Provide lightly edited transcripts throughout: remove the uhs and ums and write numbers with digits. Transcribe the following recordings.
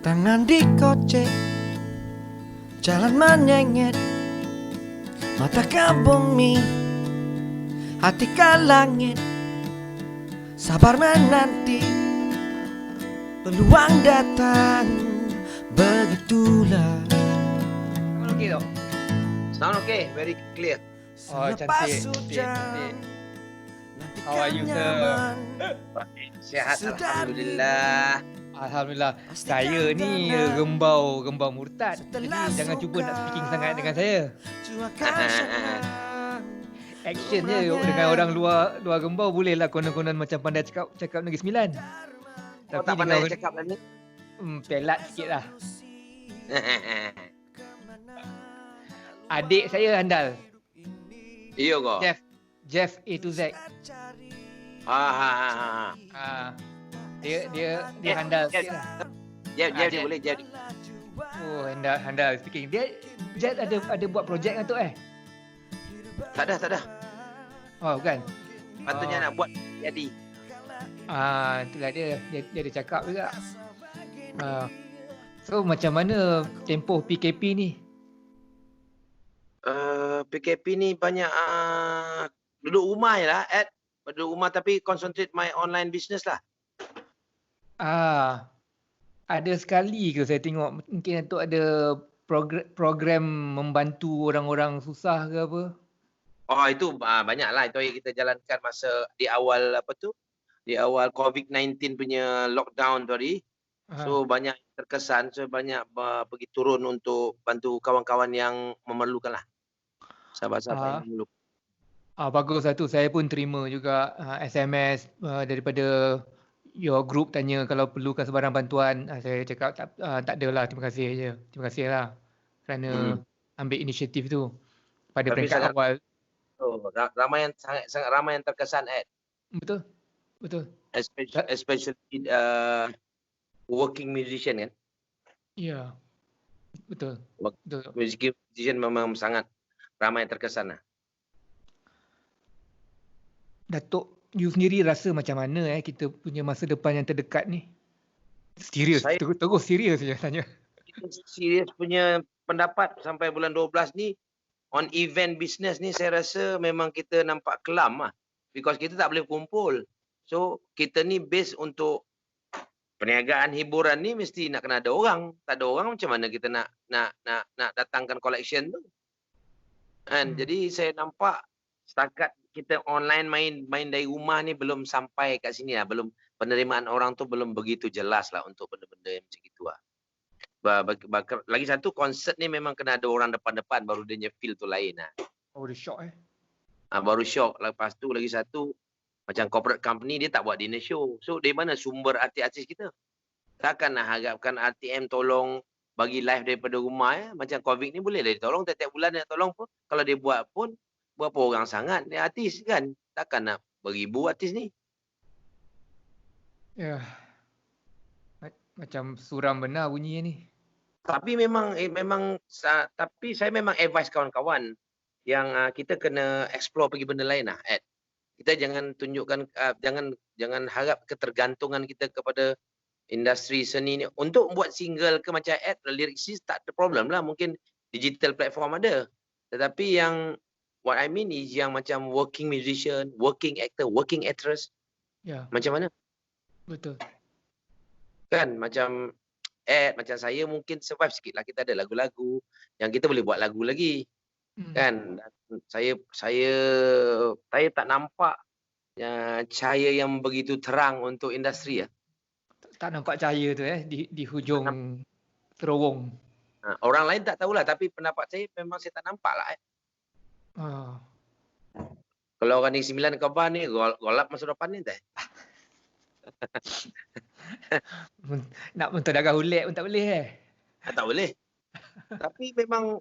Tangan dikocek, jalan menyengit, mata ke bumi, hati ke langit. Sabar menanti, peluang datang, begitulah. Sound okey tak? Sound okay, very clear. Oh, Selepas cantik, hujan, cantik. nantikan How are you, sir? nyaman. Sihat, Sesedar Alhamdulillah. Alhamdulillah. Pastikan Saya ni tenang. rembau murtad. Jadi Setelah jangan cuba nak suka, speaking sangat dengan saya. cuakan senang. Action je dengan orang luar rembau bolehlah konon-konon macam pandai cakap Negeri Sembilan. Kau Tapi tak pandai dengan cakap lah ni. pelat sikit lah. Adik saya handal. Iyo kau. Jeff A to Z. Dia handal sikit lah. Jeff Jeff. dia boleh Jeff. Oh, handal speaking. Jeff ada buat projek dengan tu Tak dah. Oh, bukan. Patutnya nak buat jadi. Itulah dia ada cakap juga. So macam mana tempoh PKP ni? PKP ni banyak duduk rumah je lah, Ed. Duduk rumah tapi concentrate my online business lah. Ada sekali ke saya tengok mungkin tu ada program membantu orang-orang susah ke apa? Oh itu banyak lah. Itu yang kita jalankan masa di awal di awal COVID-19 punya lockdown tadi. So banyak terkesan, so banyak pergi turun untuk bantu kawan-kawan yang memerlukan lah. Sahabat-sahabat yang memerlukan. Bagus lah tu. Saya pun terima juga SMS daripada your group tanya kalau perlukan sebarang bantuan. Saya cakap tak ada lah, terima kasih je. Terima kasih lah kerana ambil inisiatif tu pada Tapi peringkat awal. Ramai yang sangat ramai yang terkesan, Ed. Betul. Especially working musician kan. Ya. Betul. Musician memang sangat ramai yang terkesan lah. Datuk, you sendiri rasa macam mana kita punya masa depan yang terdekat ni? Serius, terus serius je tanya. Kita serius punya pendapat sampai bulan 12 ni on event business ni saya rasa memang kita nampak kelam lah. Because kita tak boleh kumpul. So kita ni base untuk perniagaan hiburan ni mesti nak kena ada orang. Tak ada orang macam mana kita nak datangkan collection tu. Kan? Jadi saya nampak setakat kita online main dari rumah ni belum sampai kat sini lah. Belum, penerimaan orang tu belum begitu jelas lah untuk benda-benda macam gitu lah. Lagi satu, konsert ni memang kena ada orang depan-depan baru dia feel tu lain lah. Oh, dia shock Baru shock. Lepas tu lagi satu, macam corporate company dia tak buat dinner show. So dari mana sumber artis-artis kita? Takkan nak harapkan RTM tolong bagi live daripada rumah Macam COVID ni boleh dia tolong tiap-tiap bulan dia tolong pun. Kalau dia buat pun berapa orang sangat dia artis kan? Takkan nak beribu artis ni. Ya. Macam suram benar bunyi ni. Tapi tapi saya memang advise kawan-kawan yang kita kena explore pergi benda lain lah, Ed. Kita jangan tunjukkan jangan harap ketergantungan kita kepada industri seni ni. Untuk buat single ke macam Ed, lyricist tak ada problem lah, mungkin digital platform ada. Tetapi yang what I mean is yang macam working musician, working actor, working actress. Ya. Macam mana? Betul. Kan macam macam saya mungkin survive sikit lah. Kita ada lagu-lagu yang kita boleh buat lagu lagi. Kan saya tak nampak cahaya yang begitu terang untuk industri ya. Tak nampak cahaya tu di hujung terowong. Orang lain tak tahulah, tapi pendapat saya memang saya tak nampak lah. Kalau orang Negeri Sembilan khabar ni golap masa depan ni tak? Nak mentadakan hulek pun tak boleh Tak boleh. Tapi memang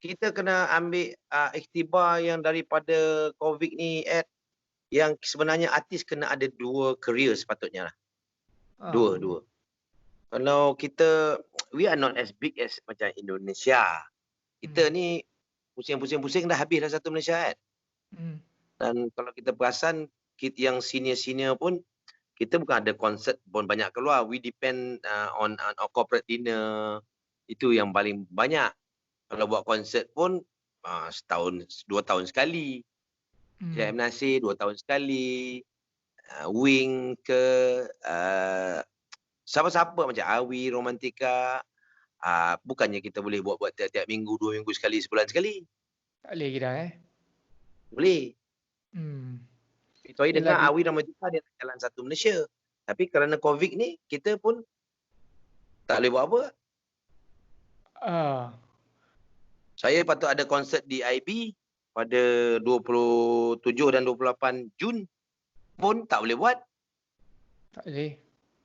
kita kena ambil iktibar yang daripada COVID ni, Ed, yang sebenarnya artis kena ada dua career sepatutnya lah. Dua. Kalau kita, we are not as big as macam Indonesia. Kita ni pusing-pusing dah habis dah satu Malaysia, Ed. Dan kalau kita perasan, yang senior-senior pun kita bukan ada konsert pun banyak keluar. We depend on corporate dinner. Itu yang paling banyak. Kalau buat konsert pun setahun, 2 tahun sekali. Syed Nasir 2 tahun sekali. Wing ke siapa-siapa macam Awi, Romantika. Bukannya kita boleh buat tiap-tiap minggu, 2 minggu sekali, sebulan sekali. Tak boleh kita Boleh. Hmm. Kecuali Yelah, dengan Awi Romantika dia nak jalan satu Malaysia. Tapi kerana COVID ni, kita pun tak boleh buat apa. Saya patut ada konsert di IB pada 27 dan 28 Jun pun tak boleh buat. tak boleh.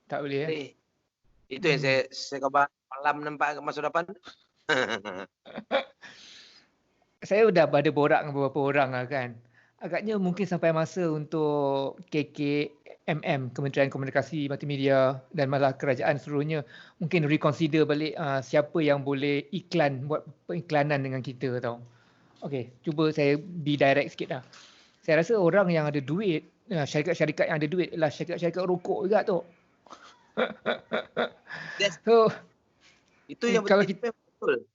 Tak boleh Itu yang saya khabar malam nampak masa depan. Saya dah ada borak dengan beberapa orang lah kan. Agaknya mungkin sampai masa untuk KKMM, Kementerian Komunikasi Multimedia dan malah kerajaan seluruhnya mungkin reconsider balik siapa yang boleh buat periklanan dengan kita tau. Okey, cuba saya be direct sikit dah. Saya rasa orang yang ada duit, syarikat-syarikat yang ada duit ialah syarikat-syarikat rokok juga tu. So, itu yang kalau betul.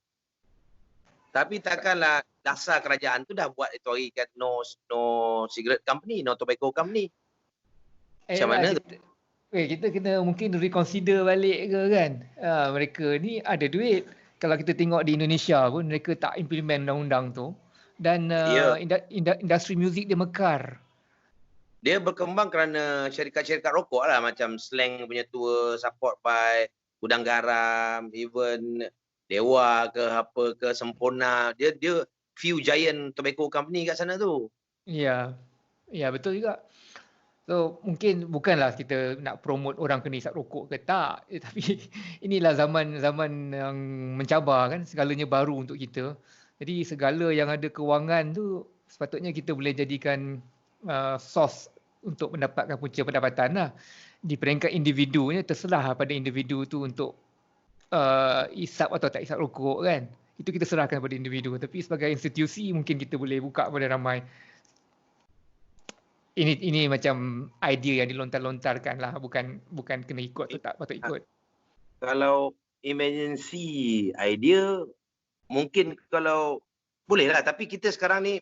Tapi takkanlah dasar kerajaan tu dah buat itu hari kan no cigarette company, no tobacco company. Macam mana tu? Kita kena mungkin reconsider balik ke kan. Mereka ni ada duit. Kalau kita tengok di Indonesia pun mereka tak implement undang-undang tu. Dan industri muzik dia mekar. Dia berkembang kerana syarikat-syarikat rokok lah. Macam Slang punya tour, support by Gudang Garam, even Dewa ke apa ke Sempurna. Dia few giant tobacco company kat sana tu. Ya, betul juga. So mungkin bukanlah kita nak promote orang kena hisap rokok ke tak. Tapi inilah zaman yang mencabar kan. Segalanya baru untuk kita. Jadi segala yang ada kewangan tu sepatutnya kita boleh jadikan source untuk mendapatkan punca pendapatan lah. Di peringkat individunya terserah pada individu tu untuk hisap atau tak hisap rokok kan. Itu kita serahkan pada individu. Tapi sebagai institusi mungkin kita boleh buka kepada ramai. Ini macam idea yang dilontar-lontarkan lah. Bukan kena ikut atau tak patut ikut. Kalau emergency idea, mungkin kalau boleh lah. Tapi kita sekarang ni,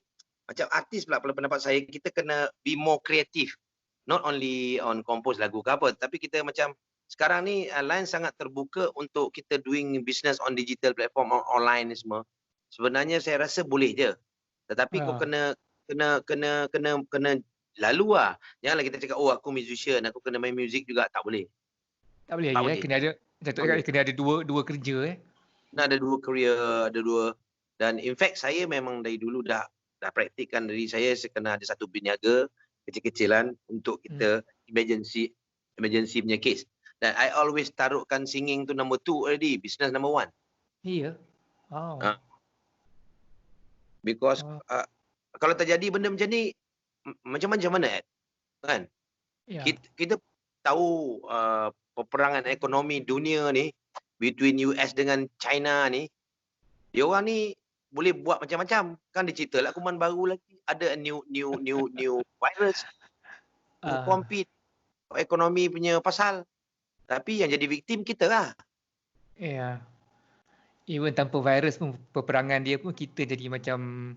macam artis pula pendapat saya, kita kena be more creative. Not only on compose lagu ke apa. Tapi kita macam, sekarang ni line sangat terbuka untuk kita doing business on digital platform online ni semua. Sebenarnya saya rasa boleh je. Tetapi kau kena lalu lah. Janganlah kita cakap aku musician, aku kena main music juga, tak boleh. Tak boleh. Kena ada dua kerja Nak ada 2 career, ada 2. Dan in fact saya memang dari dulu dah praktikkan diri saya kena ada satu berniaga kecil-kecilan untuk kita emergency punya case. Dan I always taruhkan singing tu number 2 already, business number 1. Iya. Wow. Because kalau terjadi benda macam ni, macam mana kan? Ya. Kita tahu peperangan ekonomi dunia ni between US dengan China ni, dia orang ni boleh buat macam-macam. Kan dia cerita lah kuman baru lagi, ada new virus to compete ekonomi punya pasal. Tapi yang jadi viktim kita lah. Ya. Even tanpa virus pun, peperangan dia pun kita jadi macam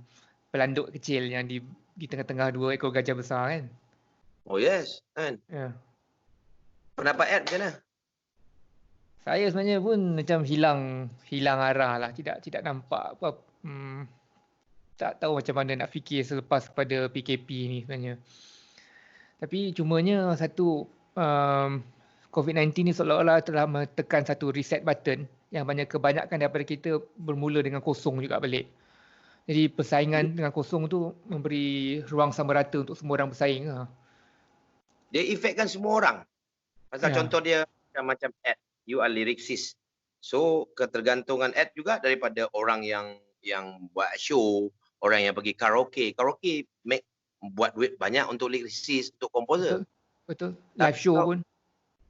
pelanduk kecil yang di tengah-tengah 2 ekor gajah besar kan. Oh yes, kan. Ya. Pendapat Ed macam mana? Saya sebenarnya pun macam hilang arah lah. Tidak nampak apa. Tak tahu macam mana nak fikir selepas kepada PKP ni sebenarnya. Tapi cumanya satu, COVID-19 ni seolah-olah telah menekan satu reset button yang kebanyakan daripada kita bermula dengan kosong juga balik. Jadi persaingan dengan kosong tu memberi ruang sama rata untuk semua orang bersaing. Dia efekkan semua orang. Pasal contoh dia macam Ed, you are lyricist. So ketergantungan Ed juga daripada orang yang buat show, orang yang pergi karaoke. Karaoke buat duit banyak untuk lyricist, untuk komposer. Betul. Live show pun.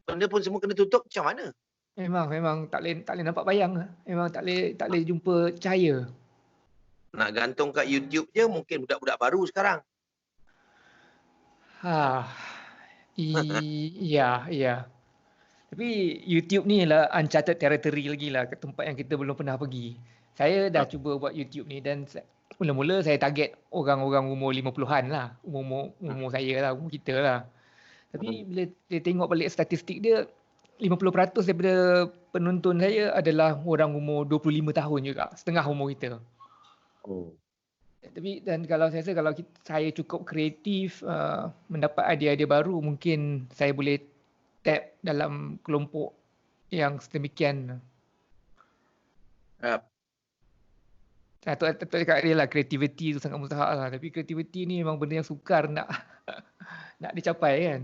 Benda pun semua kena tutup, macam mana? Memang tak boleh nampak bayang. Memang tak boleh jumpa cahaya. Nak gantung kat YouTube je mungkin budak-budak baru sekarang. Ya, ya. Tapi YouTube ni lah uncharted territory lagi lah, ke tempat yang kita belum pernah pergi. Saya dah cuba buat YouTube ni dan mula-mula saya target orang-orang umur 50-an lah. Umur saya lah, umur kita lah. Tapi bila dia tengok balik statistik dia, 50% daripada penonton saya adalah orang umur 25 tahun juga. Setengah umur kita. Oh. Tapi dan kalau saya rasa kalau saya cukup kreatif, mendapat idea-idea baru, mungkin saya boleh tap dalam kelompok yang sedemikian. Atau cakap dia lah, kreativiti tu sangat mustahak lah. Tapi kreativiti ni memang benda yang sukar nak nak dicapai kan.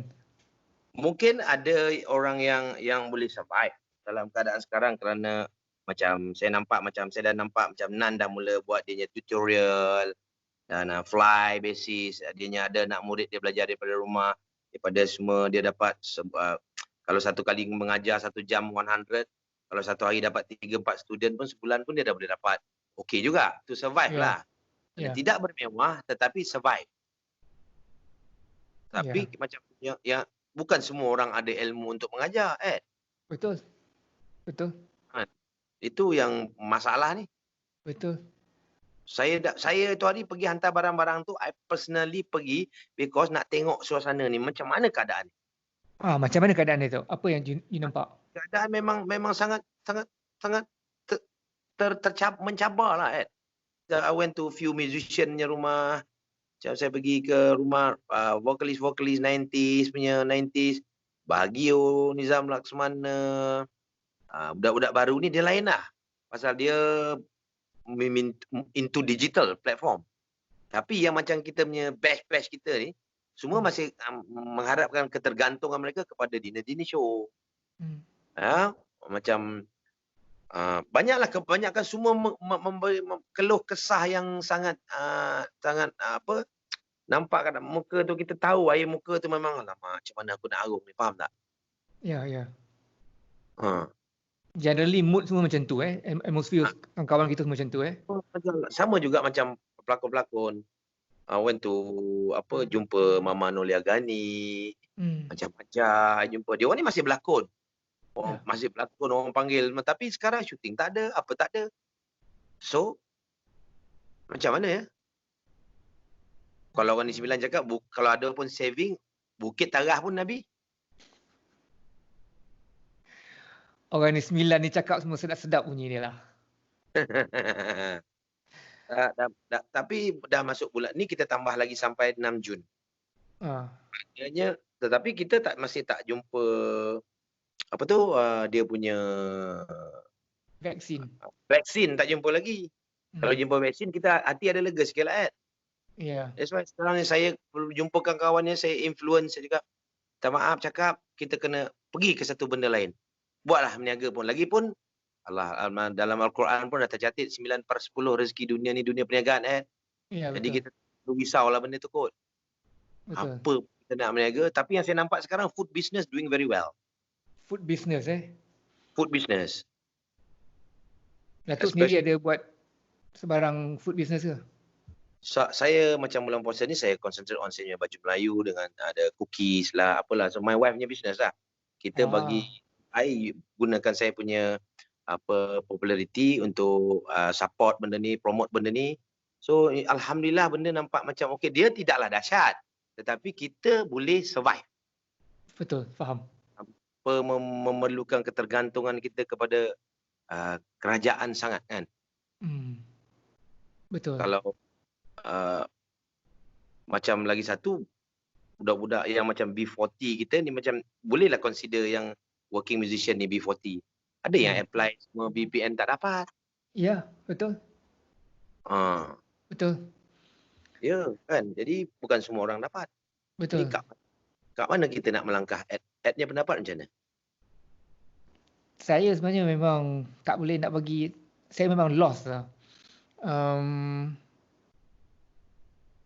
Mungkin ada orang yang boleh survive dalam keadaan sekarang kerana macam saya dah nampak macam Nan dah mula buat dia punya tutorial dan fly basis, dia ada nak murid dia belajar daripada rumah, daripada semua dia dapat kalau satu kali mengajar 1 jam 100, kalau satu hari dapat 3-4 student pun sebulan pun dia dah boleh dapat. Okey juga, to survive lah. Tidak bermewah tetapi survive. Tapi macam yang bukan semua orang ada ilmu untuk mengajar, Betul. Itu yang masalah ni. Betul. Saya tu hari pergi hantar barang-barang tu, I personally pergi because nak tengok suasana ni macam mana keadaan ni. Macam mana keadaan dia tu? Apa yang you nampak? Keadaan memang sangat mencabar lah, I went to few musician punya rumah. Macam saya pergi ke rumah vokalis 90s punya, 90s. Bahagia Nizam Laksmana. Budak-budak baru ni dia lain lah. Pasal dia into digital platform. Tapi yang macam kita punya batch kita ni, semua masih mengharapkan ketergantungan mereka kepada dinner show. Macam banyaklah, kebanyakan semua memberi keluh kesah yang sangat nampak kat muka tu, kita tahu air muka tu memang lama macam mana aku nak arung ni, faham tak? Ya. Generally mood semua macam tu, atmosphere kawan kita semua macam tu, Sama juga macam pelakon-pelakon. Went to jumpa Mama Nolia Gani, macam-macam jumpa dia. Orang ni masih berlakon. Masih berlakon, orang panggil, tapi sekarang syuting tak ada, apa tak ada. So macam mana ya? Kalau orang di Sembilan cakap kalau ada pun saving, Bukit Tarah pun Nabi. Orang ni Sembilan ni cakap semua sedap-sedap bunyi dia lah. Tapi dah masuk bulan ni, kita tambah lagi sampai 6 Jun. Tetapi kita masih tak jumpa dia punya vaksin tak jumpa lagi. Kalau jumpa vaksin, kita hati ada lega sikit lah, That's why sekarang ni saya jumpakan kawannya, saya influence, saya cakap, minta maaf, cakap kita kena pergi ke satu benda lain. Buatlah meniaga pun. Lagipun dalam Al-Quran pun dah tercatat 9/10 rezeki dunia ni dunia perniagaan, Jadi kita perlu risaulah benda tu kot. Betul. Apa kita nak meniaga, tapi yang saya nampak sekarang food business doing very well. Food business, Food business. Datuk sendiri ada buat sebarang food business ke? Saya macam bulan puasa ni, saya concentrate on saya punya baju Melayu dengan ada cookies lah, apalah. So my wife punya business lah. Kita I gunakan saya punya popularity untuk support benda ni, promote benda ni. So alhamdulillah benda nampak macam okey, dia tidaklah dahsyat, tetapi kita boleh survive. Betul, faham. Memerlukan ketergantungan kita kepada kerajaan sangat, kan? Betul. Kalau macam lagi satu, budak-budak yang macam B40 kita ni, macam bolehlah consider yang working musician ni B40. Ada yang apply semua BPN tak dapat. Ya, betul. Betul. Ya, kan? Jadi bukan semua orang dapat. Betul. Jadi kat mana kita nak melangkah? Adnya pendapat macam mana? Saya sebenarnya memang tak boleh nak bagi, saya memang lost lah.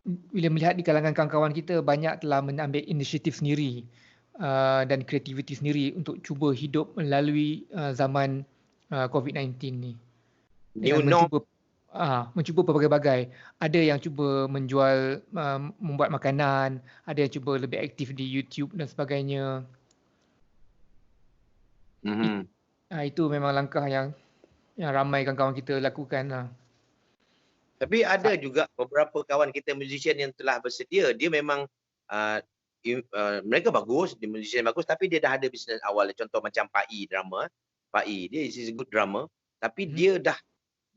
Bila melihat di kalangan kawan-kawan kita, banyak telah mengambil inisiatif sendiri dan kreativiti sendiri untuk cuba hidup melalui zaman COVID-19 ni. New norm. mencuba pelbagai-bagai. Ada yang cuba menjual, membuat makanan, ada yang cuba lebih aktif di YouTube dan sebagainya. Mhm. Itu memang langkah yang ramai kawan-kawan kita lakukan lah. Tapi ada juga beberapa kawan kita musician yang telah bersedia, dia memang mereka bagus, dia musician bagus, tapi dia dah ada bisnes awal. Contoh macam Pak I drama. Pak I, dia is a good drummer, tapi dia dah,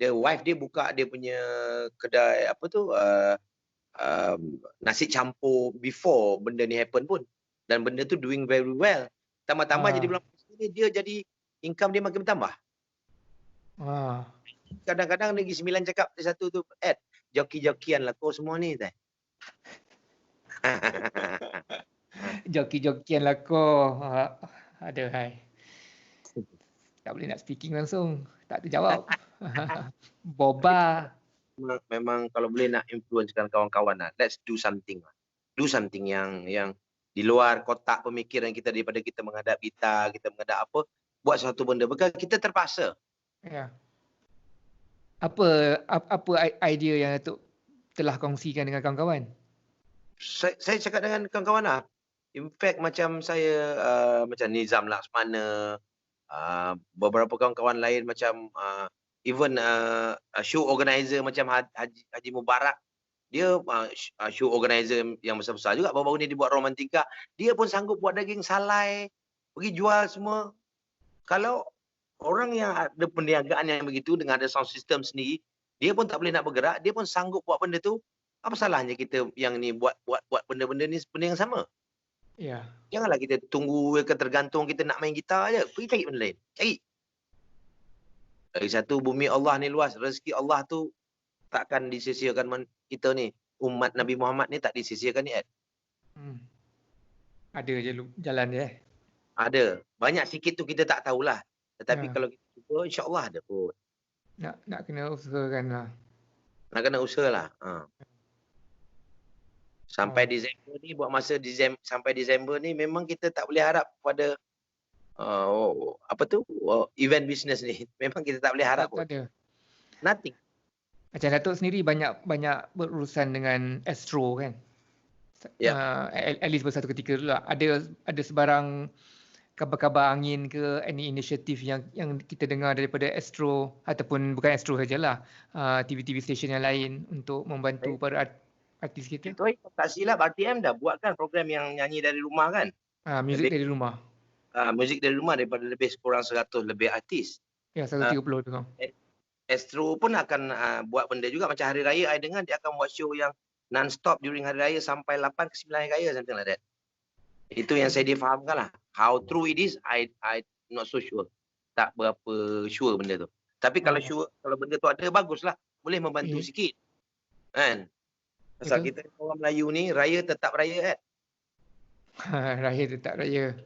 wife dia buka dia punya kedai apa tu, nasi campur before benda ni happen pun. Dan benda tu doing very well. Tambah-tambah jadi bulan puasa ni dia jadi income dia makin bertambah. Kadang-kadang Negeri Sembilan cakap satu tu, Ed, joki-jokian lah kau semua ni. Joki-jokian lah kau. Ada hai. Tak boleh nak speaking langsung. Tak terjawab. Boba. Memang kalau boleh nak influencekan kawan-kawan lah, let's do something lah. Do something yang di luar kotak pemikiran kita daripada kita menghadap gitar, kita menghadap apa, buat satu benda. Bukan kita terpaksa. Ya. Apa idea yang Datuk telah kongsikan dengan kawan-kawan? Saya cakap dengan kawan-kawan lah. In fact macam saya, macam Nizam Laksmana, beberapa kawan-kawan lain macam even show organizer macam Haji Mubarak, dia show organizer yang besar-besar juga. Baru-baru ni dia buat Romantika, dia pun sanggup buat daging salai, pergi jual semua. Kalau orang yang ada perniagaan yang begitu dengan ada sound system sendiri, dia pun tak boleh nak bergerak, dia pun sanggup buat benda tu. Apa salahnya kita yang ni buat benda-benda ni benda yang sama? Ya. Janganlah kita tunggu tergantung kita nak main gitar aja. Pergi cari benda lain. Cari. Lagi satu, bumi Allah ni luas. Rezeki Allah tu takkan disisiakan kita ni. Umat Nabi Muhammad ni tak disisiakan ni, Ed. Ada je jalan dia. Ada. Banyak sikit tu kita tak tahulah. Tetapi kalau kita cuba, insya-Allah ada pun. Nak kena usahakan lah. Nak kena usaha lah. Sampai Disember ni, buat masa sampai Disember ni, memang kita tak boleh harap pada event business ni. Memang kita tak boleh harap pun. Tak ada. Nothing. Macam Datuk sendiri banyak berurusan dengan Astro kan? At least bersatu ketika dulu lah. Ada sebarang kabar-kabar angin ke, any inisiatif yang kita dengar daripada Astro, ataupun bukan Astro sajalah, TV-TV station yang lain untuk membantu para artis kita? Itu tak silap, RTM dah buat kan program yang nyanyi dari rumah kan? Muzik dari rumah. Muzik dari rumah daripada lebih kurang 100 lebih artis. Ya, 130 tu. Astro pun akan buat benda juga macam Hari Raya. I dengar dia akan buat show yang non-stop during Hari Raya sampai 8 ke 9 Hari Raya, something like that. Itu yang saya difahamkan lah. How true it is, I not so sure. Tak berapa sure benda tu. Tapi kalau sure, kalau benda tu ada, baguslah. Boleh membantu sikit. Kan? Pasal kita orang Melayu ni, raya tetap raya kan? Raya tetap raya.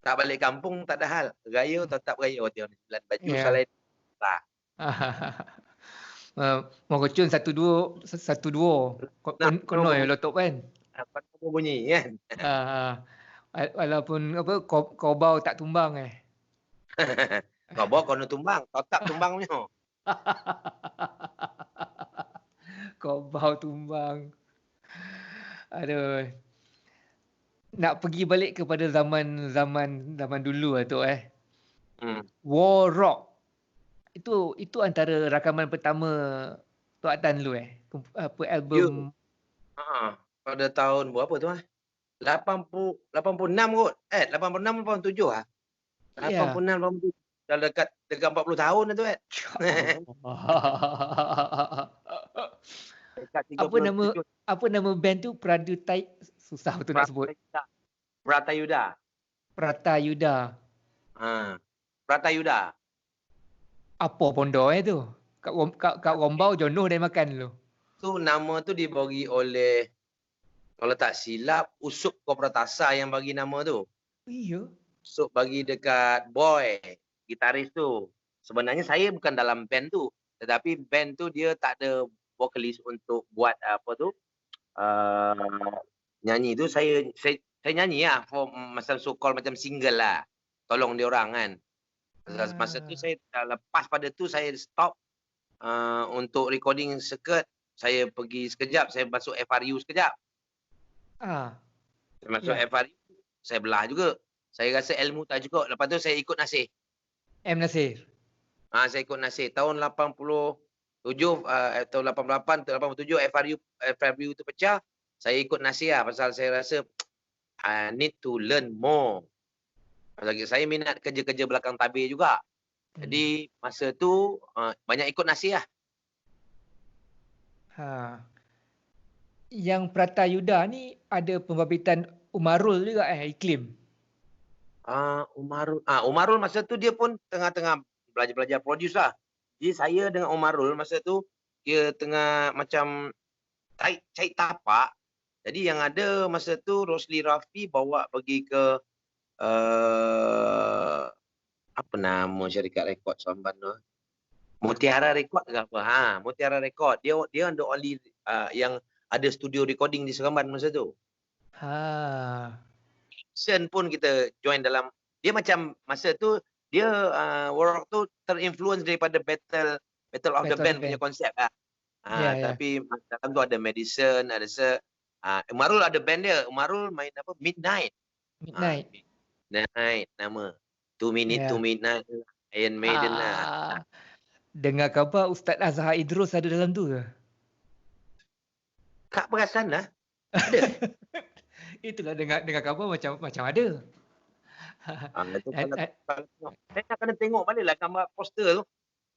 Tak balik kampung tak ada hal. Raya tetap raya. Tengok bulan baju salai. Tak. Mengocun satu dua. Konoi lotok kan? Apa bunyi kan? Walaupun kobau tak tumbang Kobau kono tumbang, totak tumbang punya. Kobau tumbang. Aduh. Nak pergi balik kepada zaman dulu tu War Rock. Itu antara rakaman pertama Tok Tan dulu album. Pada tahun berapa tu 86 kot. 86 87 86 87. Dah dekat 40 tahun dah tu Apa nama band tu? Susah betul nak sebut. Pratayuda. Pratayuda. Pratayuda. Apa pondok tu? Kat Rombau Jonoh dah makan dulu. Tu nama tu dibagi oleh, kalau tak silap, Usup Kopratasa yang bagi nama tu. Iya. Usup bagi dekat Boy, gitaris tu. Sebenarnya saya bukan dalam band tu. Tetapi band tu dia tak ada vokalis untuk buat nyanyi tu. Saya nyanyi lah. Masa so-called macam single lah. Tolong dia orang kan. Masa tu saya lepas pada tu saya stop. Untuk recording circuit, saya pergi sekejap, saya masuk FRU sekejap. Ah, Saya masuk ya. FRU, saya belah juga. Saya rasa ilmu tak cukup. Lepas tu saya ikut Nasir. M. Nasir. Saya ikut Nasir. Tahun 87, tahun 88, 87 FRU tu pecah. Saya ikut Nasir lah, pasal saya rasa I need to learn more. Pasal saya minat kerja-kerja belakang tabir juga. Jadi masa tu banyak ikut Nasir lah. Ha. Yang Pratayuda ni ada pembabitan Umarul juga Iklim. Umarul masa tu dia pun tengah-tengah belajar produce lah. Jadi saya dengan Umarul masa tu dia tengah macam cari tapak. Jadi yang ada masa tu Rosli Rafi bawa pergi ke apa nama syarikat rekod Seremban tu? Mutiara Record ke apa? Mutiara Record. Dia the only yang ada studio recording di Seremban masa tu. Sen pun kita join dalam, dia macam masa tu dia Warrock tu terinfluence daripada Battle of the Band punya konsep lah. Tapi dalam tu ada Madison, ada Umarul ada band dia. Umarul main apa? Midnight nama. 2 Minute to Midnight. Iron Maiden lah. Dengar khabar Ustaz Azhar Idrus ada dalam tu ke? Tak perasan lah. Ada. Itulah dengar khabar macam ada. Itu kalau saya nak kena tengok balik lah gambar poster tu.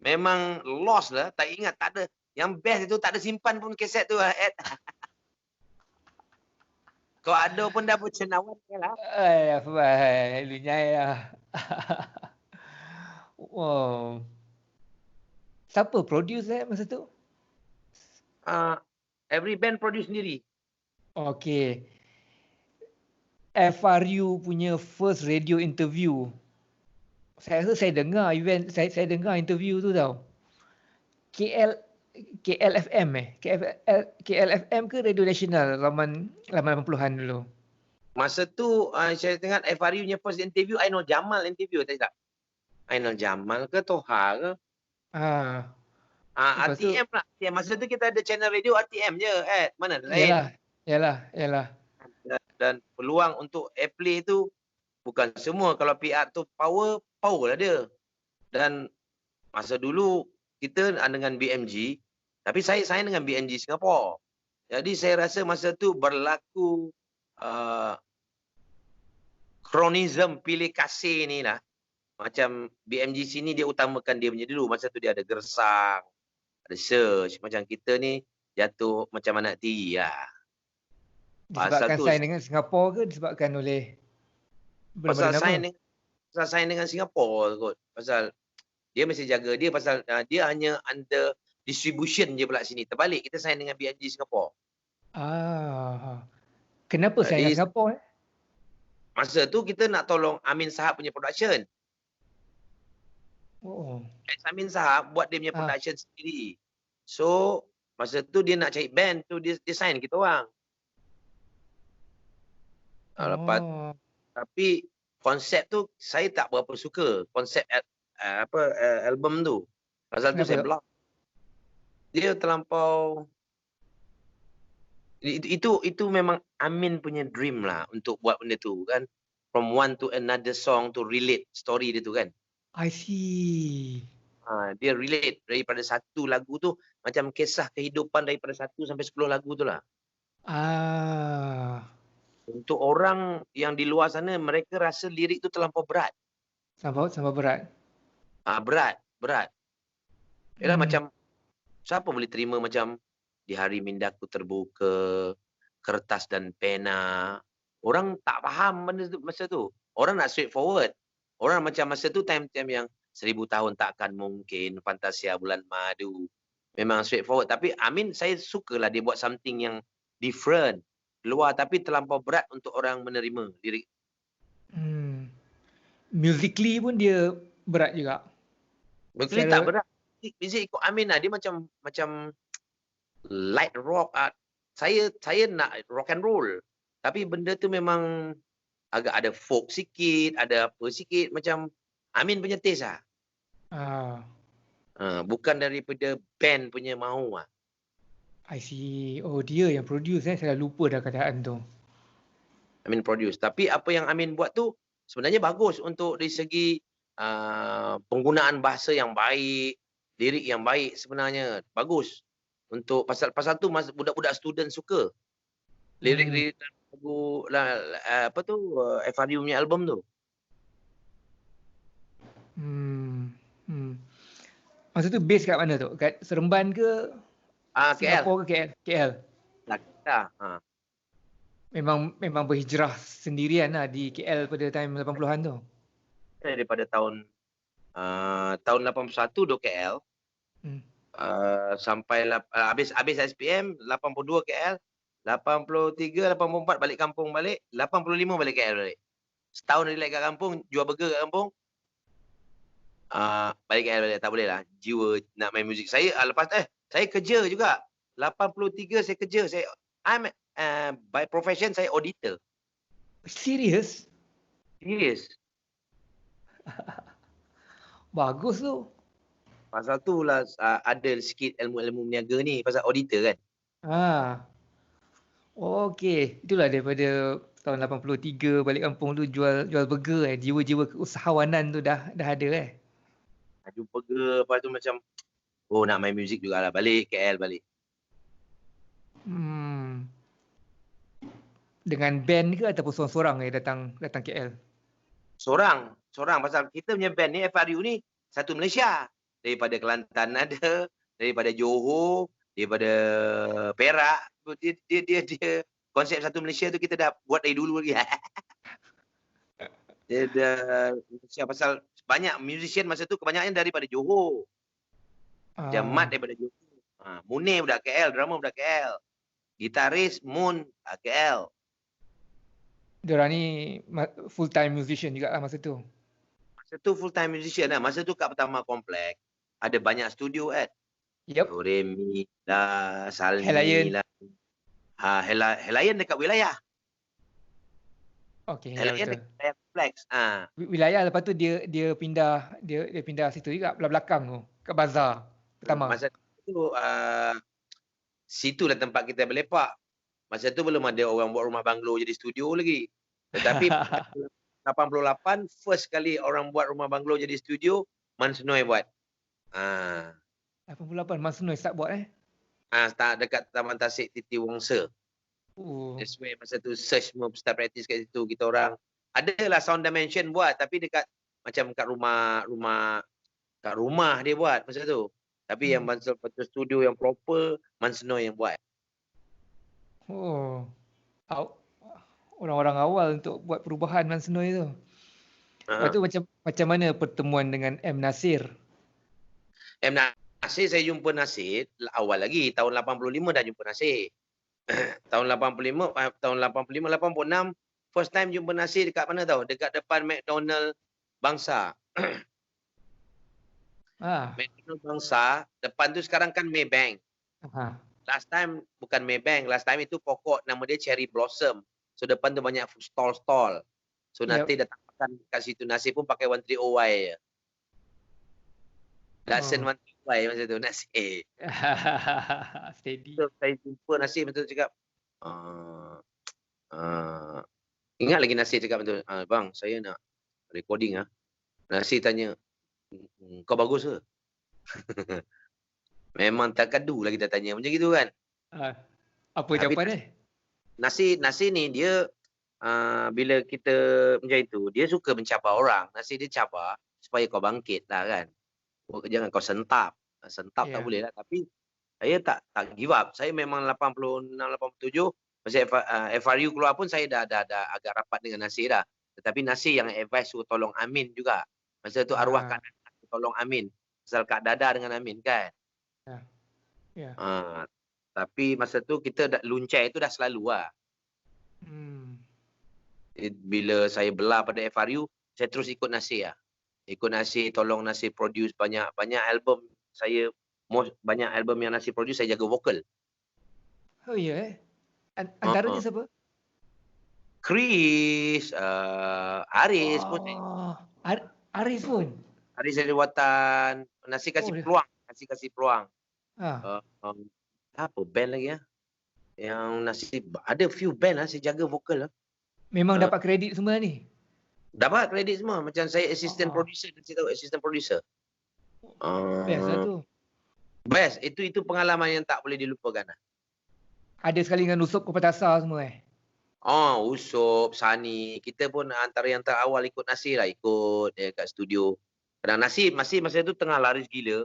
Memang lost lah. Tak ingat, tak ada. Yang best itu tak ada simpan pun kaset tu lah. Kalau ada pun dah bercenawan lah. Lunyai lah. Wow. Siapa produce masa tu? Every band produce sendiri. Okay. FRU punya first radio interview. Saya rasa saya dengar event, saya dengar interview tu tau. KLFM KLFM ke Radio Nasional zaman 80-an dulu. Masa tu saya tengok FRU punya first interview, Ainul Jamal interview tak? Ainul Jamal ke Toha ke? RTM lah. Masa tu kita ada channel radio RTM je, mana lain. Yalah. Dan peluang untuk airplay tu bukan semua. Kalau PR tu power lah dia. Dan masa dulu kita dengan BMG, tapi saya dengan BMG Singapore. Jadi saya rasa masa tu berlaku kronism pilih kasih ni lah. Macam BMG sini dia utamakan dia punya dulu. Masa tu dia ada Gersang, ada Search. Macam kita ni jatuh macam anak tiri lah. Disebabkan sign dengan Singapura ke disebabkan oleh pasal sign dengan Singapura kot. Pasal dia mesti jaga dia, pasal dia hanya under distribution je pula sini. Terbalik kita sign dengan BMG Singapura. Kenapa sign dengan Singapura? Masa tu kita nak tolong Amin Sahab punya production. Amin Sahab buat dia punya production sendiri. So masa tu dia nak cari band tu, dia sign kita orang. Lepas tapi konsep tu saya tak berapa suka, konsep album tu. Pasal tu saya block. Dia terlampau, itu memang Amin punya dream lah untuk buat benda tu kan. From one to another song to relate story dia tu kan. I see. Dia relate daripada satu lagu tu macam kisah kehidupan daripada 1 sampai 10 lagu tu lah. Untuk orang yang di luar sana, mereka rasa lirik tu terlampau berat. Sampai berat? Berat. Ialah macam, siapa boleh terima macam di hari mindaku terbuka, kertas dan pena. Orang tak faham benda tu masa tu. Orang nak straightforward. Orang macam masa tu time-time yang 1000 tahun takkan mungkin, Fantasia Bulan Madu. Memang straightforward. Tapi Amin, saya sukalah dia buat something yang different. Luar tapi terlampau berat untuk orang menerima lirik. Musically pun dia berat juga. Musically tak berat. Music ikut Amin lah. Dia macam light rock. Saya nak rock and roll. Tapi benda tu memang agak ada folk sikit, ada apa sikit. Macam Amin punya taste lah. Bukan daripada band punya mahu. I see. Oh, dia yang produce saya dah lupa dah keadaan tu. Amin produce. Tapi apa yang Amin buat tu sebenarnya bagus untuk dari segi penggunaan bahasa yang baik, lirik yang baik sebenarnya. Bagus. Untuk pasal tu budak-budak student suka. Lirik-lirik lagu apa tu FRU punya album tu. Masa tu base kat mana tu? Kat Seremban ke? KL. Singapura ke KL? KL. Dah. Memang berhijrah sendirian lah di KL pada time 80-an tu. Daripada tahun 81 duduk KL. Sampai habis SPM 82 KL, 83 84 balik kampung balik, 85 balik KL balik. Setahun relax kat kampung, jual burger kat kampung. Balik KL balik, tak boleh lah. Jiwa nak main muzik. Saya lepas saya kerja juga. 83 saya kerja. I'm by profession saya auditor. Serius? Serius. Bagus tu. Pasal tu lah ada sikit ilmu-ilmu meniaga ni pasal auditor kan. Okey, itulah daripada tahun 83 balik kampung tu jual burger jiwa-jiwa keusahawanan tu dah ada Jumpa burger, lepas tu macam nak main muzik jugalah, balik KL balik. Dengan band ke ataupun seorang-seorang datang KL? Seorang pasal kita punya band ni FRU ni satu Malaysia. Daripada Kelantan ada, daripada Johor, daripada Perak. Dia konsep satu Malaysia tu kita dah buat dari dulu lagi. Dia dah pasal banyak musician masa tu kebanyakan daripada Johor. Jamat daripada Johor. Munir budak KL, drama budak KL. Gitaris Mun KL. Diorang ni full time musician juga lah masa tu. Masa tu full time musician lah. Masa tu kat Pertama Komplek ada banyak studio kan. Yep. Remy lah, Salmi Helayan. lah. Helayan dekat wilayah. Okey, Helayan dekat kompleks. Wilayah lepas tu dia pindah situ juga belakang tu, kat bazar Pertama. Masa tu situlah tempat kita berlepak. Masa tu belum ada orang buat rumah banglo jadi studio lagi. Tetapi 88 first kali orang buat rumah banglo jadi studio, Man Senoi buat. 88 Man Senoi start buat Start dekat Taman Tasik Titi Wongsa. That's where masa tu search semua start practice kat situ kita orang. Adalah Sound Dimension buat tapi dekat macam kat rumah dia buat masa tu. Tapi yang betul studio yang proper Man Senoi yang buat. Orang-orang awal untuk buat perubahan Man Senoi tu. Lepas tu macam mana pertemuan dengan M Nasir? M Nasir saya jumpa Nasir awal lagi tahun 85 dah jumpa Nasir. tahun 86 first time jumpa Nasir dekat mana tahu? Dekat depan McDonald Bangsa. McDonald Bangsa, depan tu sekarang kan Maybank. Last time bukan Maybank, last time itu pokok nama dia Cherry Blossom. So depan tu banyak stall-stall. So nanti datang makan kat situ. Nasir pun pakai 130Y je. Datsun 130Y masa tu Nasir. Steady. So saya jumpa Nasir masa tu cakap ingat lagi Nasir cakap betul, bang saya nak recording Nasir tanya, kau bagus ke? Memang tak kadu lah kita tanya macam gitu kan. Apa jawapan dia? Nasir ni dia bila kita macam itu, dia suka mencabar orang. Nasir dia cabar supaya kau bangkit lah kan. Jangan kau sentap. Tak boleh lah. Tapi saya tak give up. Saya memang 86, 87 masa FRU keluar pun saya dah agak rapat dengan Nasir dah. Tetapi Nasir yang advice suruh tolong Amin juga. Masa tu arwah Kak Dada tolong Amin. Pasal Kak Dada dengan Amin kan. Tapi masa tu kita luncai itu dah selalu lah. Bila saya belah pada FRU, saya terus ikut Nasir lah. Ikut Nasir, tolong Nasir produce banyak album. Saya banyak album yang Nasir produce, saya jaga vokal. Oh ya Antaranya siapa? Chris, Aris pun. Aris pun? Haris Heriwatan, Nasi kasih dia. peluang, kasih peluang. Ah, Apa band lagi ya? Yang Nasi ada few band lah saya jaga vokal lah. memang Ah. dapat kredit semua ni. Dapat kredit semua. Macam saya assistant Ah. producer, Nasi tahu assistant producer. Best lah tu. Best. Itu pengalaman yang tak boleh dilupakan lah. Ada sekali dengan Usup Kopatasa semua Usup, Sani. Kita pun antara yang terawal ikut Nasir lah. Ikut dia kat studio. Kadang Nasir masih masa tu tengah laris gila.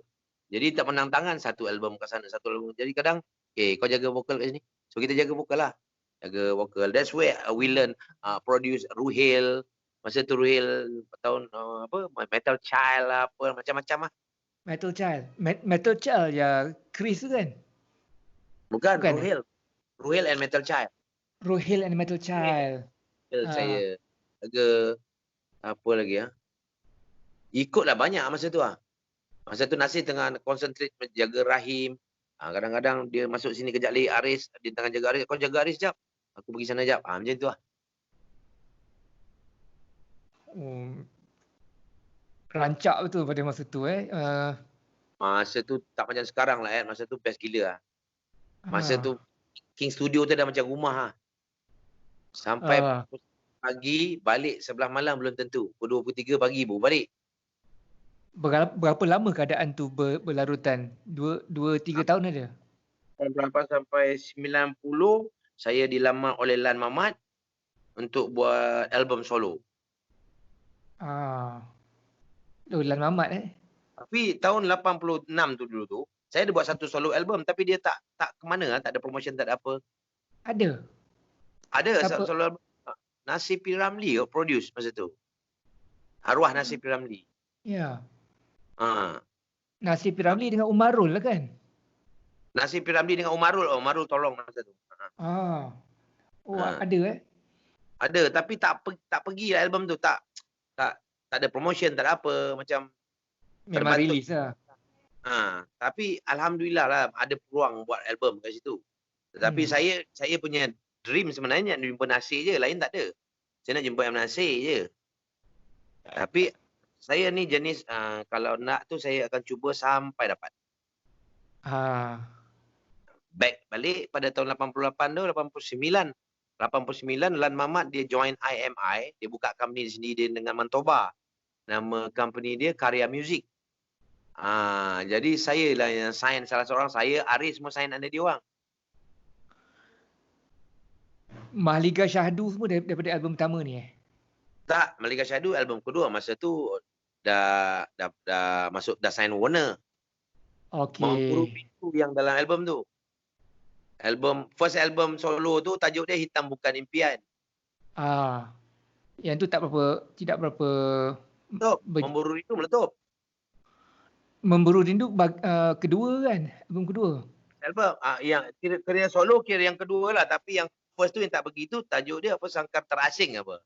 Jadi tak menang tangan satu album kat sana, satu album. Jadi kadang, kau jaga vokal kat sini. So kita jaga vokal lah. Jaga vokal. That's where we learn produce Ruhil. Masa tu Ruhil tahun Metal Child lah, apa macam-macam lah. Metal Child. Metal Child ya Chris tu kan? Bukan. Bukan. Ruhil and Metal Child. Ruhil and Metal Child. Saya jaga apa lagi ya? Ikutlah banyak masa tu lah. Masa tu Nasir tengah concentrate jaga Rahim. Kadang-kadang dia masuk sini kejap lagi Aris, dia tengah jaga Aris. Kau jaga Aris jap. Aku pergi sana jap. Macam tu lah. Rancak betul pada masa tu Masa tu tak macam sekarang lah Masa tu best gila lah. Masa tu King Studio tu dah macam rumah lah. Sampai pagi balik sebelah malam belum tentu. Pukul 2, pukul 3 pagi baru balik. Berapa lama keadaan tu berlarutan? 2-3 tahun ada? Berapa sampai 90 saya dilamar oleh Lan Mamat untuk buat album solo. Lan Mamat Tapi tahun 86 tu dulu tu saya ada buat satu solo album tapi dia tak ke mana, tak ada promotion, tak ada apa. Ada Siapa? Solo album. Nasir P. Ramli produce masa tu. Arwah Nasir P. Ramli. Ya. Nasir P. Ramli dengan Umarul lah kan? Nasir P. Ramli dengan Umarul. Umarul tolong masa tu. Ada Ada tapi tak pergi lah album tu. Tak ada promotion, tak ada apa. Macam memang release lah. Tapi alhamdulillah lah ada peluang buat album kat situ. Tetapi saya punya dream sebenarnya nak jumpa Nasir je, lain tak ada. Saya nak jumpa Nasir je. Tapi saya ni jenis kalau nak tu saya akan cuba sampai dapat. Back balik pada tahun 88 tu, 89 Lan Mamat dia join IMI, dia buka company sendiri dia dengan Mantoba. Nama company dia Karya Music. Jadi saya lah yang sign salah seorang, saya Aris semua sign under dia orang. Mahliga Syahdu semua daripada album pertama ni Tak, Mahliga Syahdu album kedua. Masa tu dah masuk, dah sign Warner. Okey. Mengkuru Pintu yang dalam album tu. First album solo tu tajuk dia Hitam Bukan Impian. Yang tu tidak berapa Memburu Rindu meletup. Memburu Rindu kedua kan? Album kedua. Album yang kira solo kira yang kedua lah, tapi yang first tu yang tak begitu tajuk dia apa, Sangkar Terasing apa.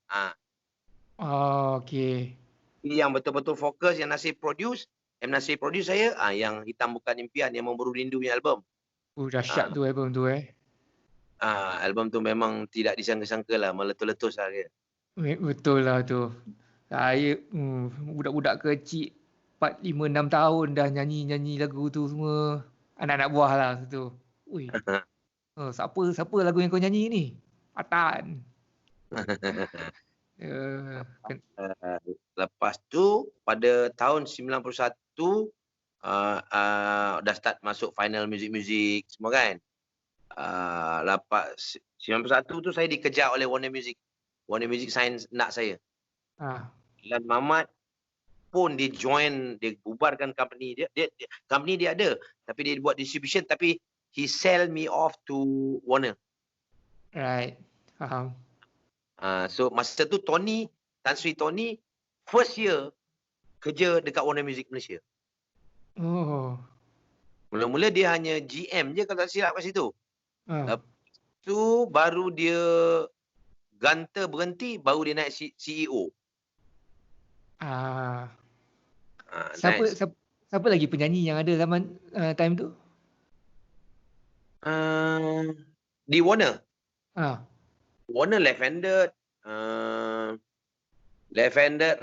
Okey. Yang betul-betul fokus yang Nasir produce saya yang Hitam Bukan Impian, yang Memburu Rindu punya album. Dahsyat tu album tu Album tu memang tidak disangka-sangka lah, meletus-letus lah dia. Betul lah tu. Saya budak-budak kecil 4, 5, 6 tahun dah nyanyi lagu tu semua. Anak-anak buah lah tu. Ui. Siapa lagu yang kau nyanyi ni? Atan. Lepas tu pada tahun 91 dah start masuk final music semua kan. Lepas 91 tu saya dikejar oleh Warner Music. Warner Music sign nak saya. Lan Mamat pun dia bubarkan company dia. Company dia ada tapi dia buat distribution, tapi he sell me off to Warner. Right. Faham. So masa tu Tan Sri Tony first year kerja dekat Warner Music Malaysia. Mula-mula dia hanya GM je kalau tak silap kat situ. Lepas tu baru dia berhenti, baru dia naik CEO. Siapa lagi penyanyi yang ada zaman time tu? Di Warner. Ah. Warner Left-Handed,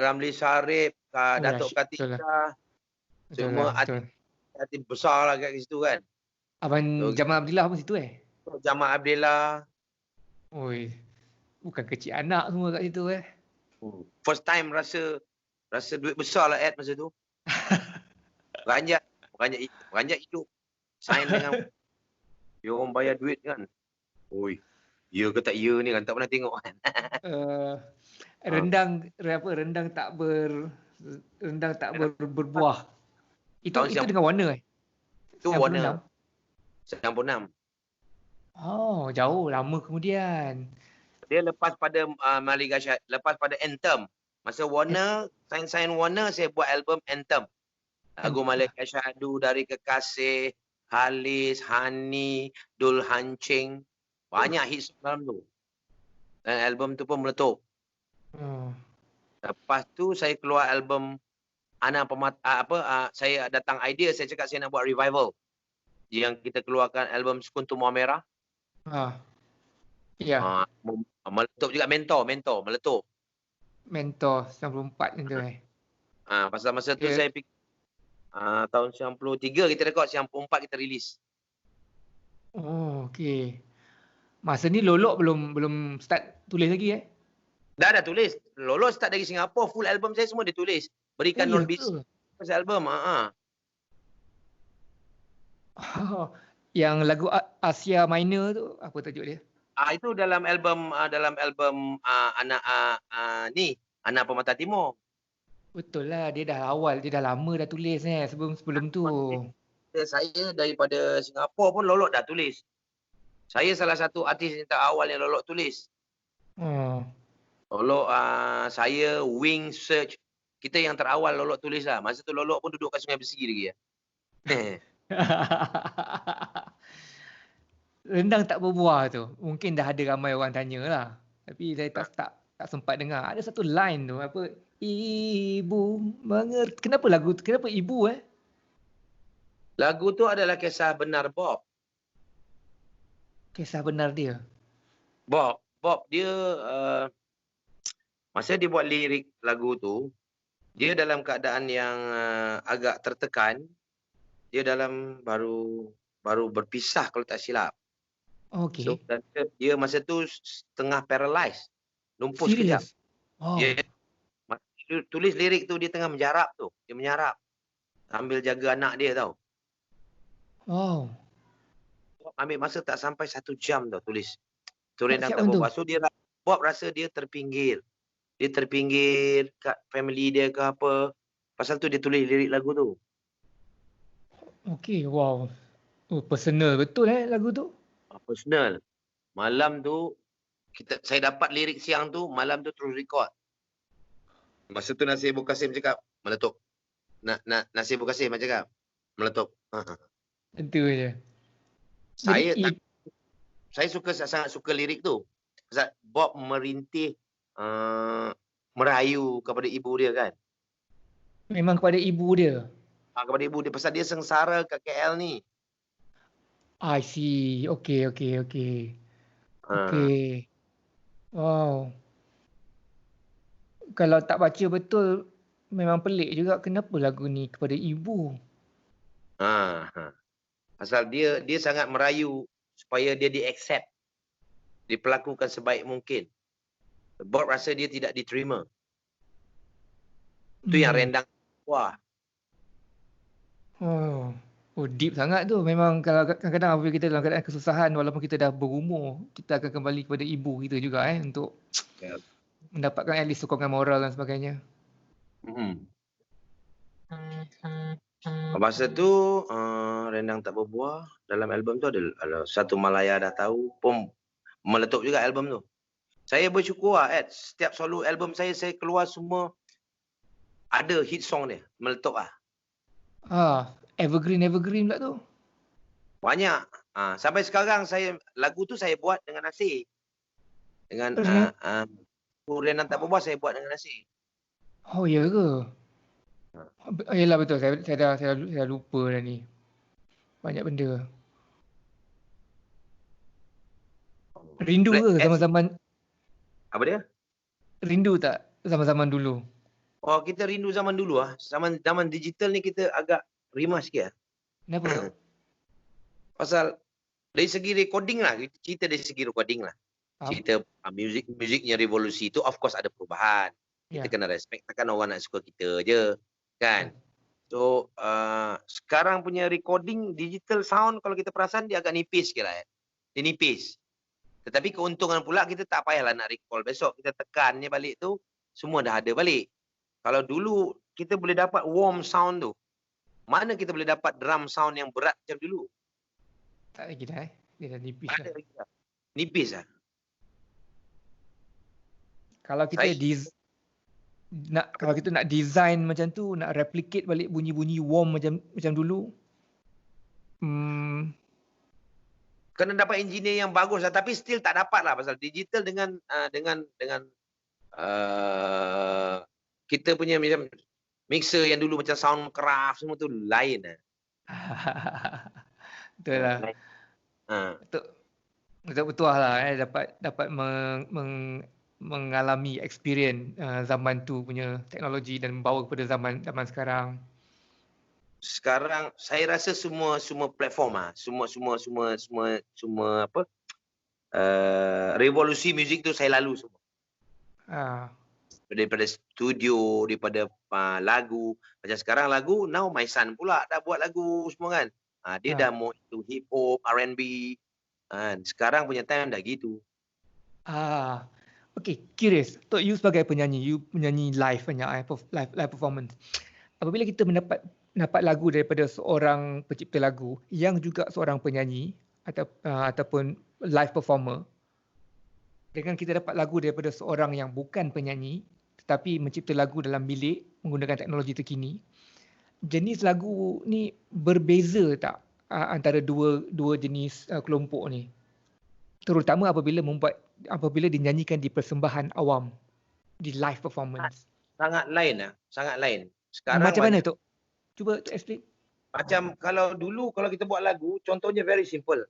Ramli Sarip, Datuk betul lah. Khatijah, Betul semua lah, betul. artis besar lah kat situ kan. Abang So, Jamal Abdillah pun situ Jamal Abdillah, Oi, bukan kecil anak semua kat situ first time rasa duit besar lah masa tu. Beranjak hidup. Sign dengan dia orang bayar duit kan. Oi, ya ke tak ya ni kan, tak pernah tengok kan. Rendang tak berbuah. Itu Tahun siapa? dengan warna Tu 96. warna 96. Oh, jauh lama kemudian. Dia lepas pada Maliga Syahid, lepas pada Anthem. Masa Warner, sign Warner, saya buat album Anthem. Lagu Malaikat Syahdu, Dari Kekasih, Halis, Hani, Dul Hancing. Banyak hit dalam tu. Dan album tu pun meletup. Lepas tu saya keluar album saya datang idea, saya cakap saya nak buat revival. Yang kita keluarkan album Sekutu Mua Merah. Ya. Meletup juga Mentor meletup. Mentor 94 itu Pasal masa tu saya fikir tahun 93 kita rekod, 94 kita release. Oh, okey. Masa ni Lolok belum start tulis lagi Dah tulis. Lolo start dari Singapura, full album saya semua dia tulis. Berikan non busy pasal album. Yang lagu Asia Minor tu apa tajuk dia? Itu dalam album Anak Pemata Timur. Betul lah, dia dah lama dah tulis sebelum tu. Saya daripada Singapura pun Lolok dah tulis. Saya salah satu artis yang terawal yang Lolok tulis. Lolok saya Wing Search, kita yang terawal Lolok tulis lah. Masa tu Lolok pun duduk kat Sungai Besi lagi Rendang tak berbuah tu mungkin dah ada ramai orang tanya lah, tapi saya tak sempat dengar. Ada satu line tu apa, ibu mengerti. Kenapa ibu Lagu tu adalah kisah benar Bob. Kisah benar dia. Bob dia masa dia buat lirik lagu tu, dia dalam keadaan yang agak tertekan. Dia dalam baru berpisah kalau tak silap. Okey. So, dan dia masa tu setengah paralyzed. Lumpuh sekejap. Dia tulis lirik tu dia tengah menjarap tu. Dia menyarap. Sambil jaga anak dia tau. Ambil masa tak sampai 1 jam tau tulis. Tu Rendang Tak Berbuah. So Bob rasa dia terpinggir. Dia terpinggir kat family dia ke apa. Pasal tu dia tulis lirik lagu tu. Okey, wow. Personal betul lagu tu. Personal. Malam tu saya dapat lirik siang tu, malam tu terus record. Masa tu Nasir Ibu Kasim cakap meletup. Nasir Ibu Kasim cakap meletup. Itu je. Saya sangat suka lirik tu. Pasal Bob merintih merayu kepada ibu dia kan. Memang kepada ibu dia. Kepada ibu dia pasal dia sengsara kat KL ni. I see. Okey. Wow. Kalau tak baca betul memang pelik juga kenapa lagu ni kepada ibu. Pasal dia sangat merayu supaya dia di-accept. Diperlakukan sebaik mungkin. Bob rasa dia tidak diterima. Itu yang Rendang. Wah. Oh, deep sangat tu. Memang kalau kadang-kadang apabila kita dalam keadaan kesusahan, walaupun kita dah berumur, kita akan kembali kepada ibu kita juga untuk mendapatkan at least sokongan moral dan sebagainya. Masa tu Rendang Tak Berbuah dalam album tu ada Satu Malaya Dah Tahu pun meletup juga album tu. Saya bersyukur setiap solo album saya keluar semua ada hit song dia, meletup Evergreen pula tu. Banyak. Sampai sekarang lagu tu saya buat dengan Nasir. Dengan Rendang Tak Berbuah saya buat dengan Nasir. Oh, ya ke? Yalah betul, saya dah lupa dah ni. Banyak benda. Rindu ke zaman-zaman? Apa dia? Rindu tak zaman-zaman dulu? Oh, kita rindu zaman dulu ah. Zaman digital ni kita agak rimah sikit ah. Kenapa tu? Pasal dari segi recording lah, kita cerita dari segi recording lah. Faham? Cerita musiknya revolusi tu of course ada perubahan. Kita Ya. kena respect, takkan orang nak suka kita je, kan? So, sekarang punya recording digital sound kalau kita perasan dia agak nipis sikit lah. Dia nipis. Tetapi keuntungan pula kita tak payahlah nak recall. Besok kita tekannya balik tu, semua dah ada balik. Kalau dulu kita boleh dapat warm sound tu, mana kita boleh dapat drum sound yang berat macam dulu? Tak lagi dah Dia dah nipis Tak dah. ada lagi dah. Nipis lah. Kalau kita kalau kita nak design macam tu, nak replicate balik bunyi-bunyi warm macam dulu, Kena dapat engineer yang bagus lah, tapi still tak dapat lah pasal digital dengan kita punya macam mixer yang dulu macam Soundcraft semua tu lain lah. betul lah. Betul lah dapat mengalami experience zaman tu punya teknologi dan membawa kepada zaman sekarang. Sekarang saya rasa semua platform ah, semua apa? Revolusi muzik tu saya lalu semua. Daripada studio, daripada lagu. Macam sekarang lagu, now my son pula dah buat lagu semua kan. Dia dah mau itu hip hop, R&B. Sekarang punya time dah gitu. Okay, curious. Untuk you sebagai penyanyi, you menyanyi live banyak live performance. Apabila kita mendapat lagu daripada seorang pencipta lagu yang juga seorang penyanyi ataupun live performer, dengan kita dapat lagu daripada seorang yang bukan penyanyi tetapi mencipta lagu dalam bilik menggunakan teknologi terkini, jenis lagu ni berbeza tak antara dua jenis kelompok ni? Terutama apabila dinyanyikan di persembahan awam, di live performance. Sangat lain lah, sangat lain. Sekarang macam mana tu? Cuba explain. Macam kalau dulu kalau kita buat lagu, contohnya very simple.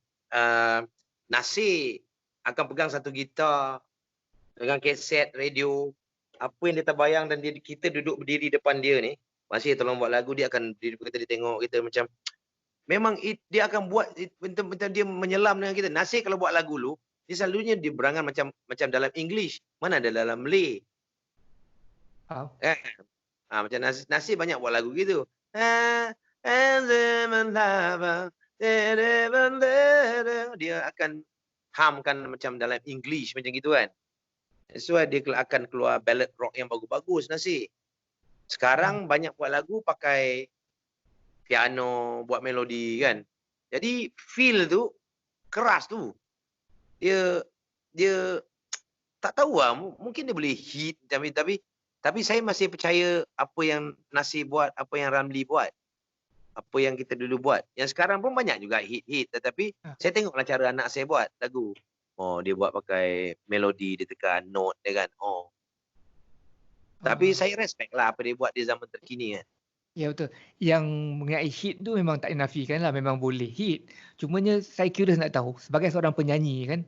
Nasir akan pegang satu gitar dengan kaset, radio, apa yang dia terbayang dan kita duduk berdiri depan dia ni, Nasir tolong buat lagu, dia akan berdiri kita, dia tengok kita macam memang dia akan buat macam dia menyelam dengan kita. Nasir kalau buat lagu lu, dia selalunya dia berangan macam dalam English, mana ada dalam Malay. Macam Nasir banyak buat lagu gitu. Dia akan hamkan macam dalam English macam gitu kan. So dia akan keluar ballad rock yang bagus-bagus Nasir. Sekarang banyak buat lagu pakai piano, buat melodi kan. Jadi feel tu keras tu. Dia tak tahu lah, mungkin dia boleh hit tapi saya masih percaya apa yang Nasir buat, apa yang Ramli buat, apa yang kita dulu buat. Yang sekarang pun banyak juga hit-hit, tetapi saya tengoklah cara anak saya buat lagu. Dia buat pakai melodi, dia tekan note dia kan. Tapi saya respect lah apa dia buat di zaman terkini kan. Ya betul. Yang mengenai hit tu memang tak dinafikan lah, memang boleh hit. Cumanya saya curious nak tahu, sebagai seorang penyanyi kan,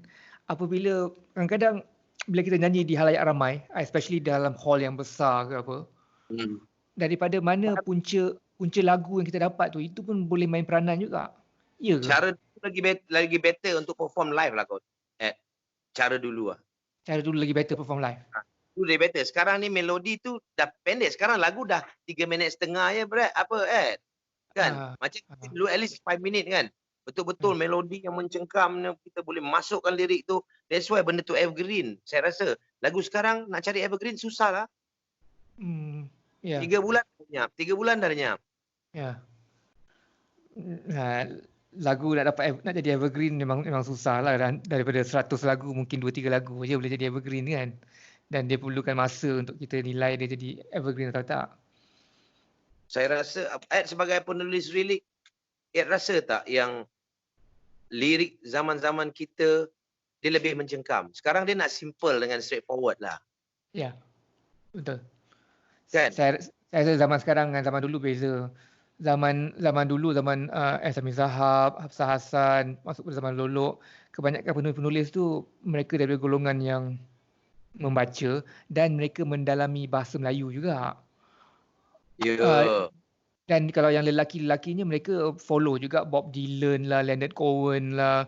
apabila kadang-kadang bila kita nyanyi di halayak ramai, especially dalam hall yang besar ke apa, daripada mana punca lagu yang kita dapat tu, itu pun boleh main peranan juga. Ya ke? Cara lagi better untuk perform live lah kau. Cara dulu lah. Cara dulu lagi better perform live. Dulu lagi better. Sekarang ni melodi tu dah pendek. Sekarang lagu dah 3 minit setengah je kan. Macam dulu at least 5 minit kan. Betul-betul melodi yang mencengkam, kita boleh masukkan lirik tu. That's why benda tu evergreen. Saya rasa lagu sekarang nak cari evergreen susah lah. 3 bulan dah lenyap. 3 bulan dah lenyap. Ya. Lagu nak jadi evergreen memang susah lah. Daripada 100 lagu mungkin 2-3 lagu je boleh jadi evergreen kan. Dan dia perlukan masa untuk kita nilai dia jadi evergreen atau tak. Saya rasa Ed sebagai penulis lirik, Ed rasa tak yang lirik zaman-zaman kita dia lebih mencengkam. Sekarang dia nak simple dengan straightforward lah. Ya, betul. Kan? Saya rasa zaman sekarang dengan zaman dulu beza. Zaman dulu, zaman Sami Zahab, Hafsah Hassan, masuk ke zaman Lolok, kebanyakan penulis-penulis tu mereka dari golongan yang membaca dan mereka mendalami bahasa Melayu juga. Ya. Dan kalau yang lelaki-lelakinya mereka follow juga Bob Dylan lah, Leonard Cohen lah,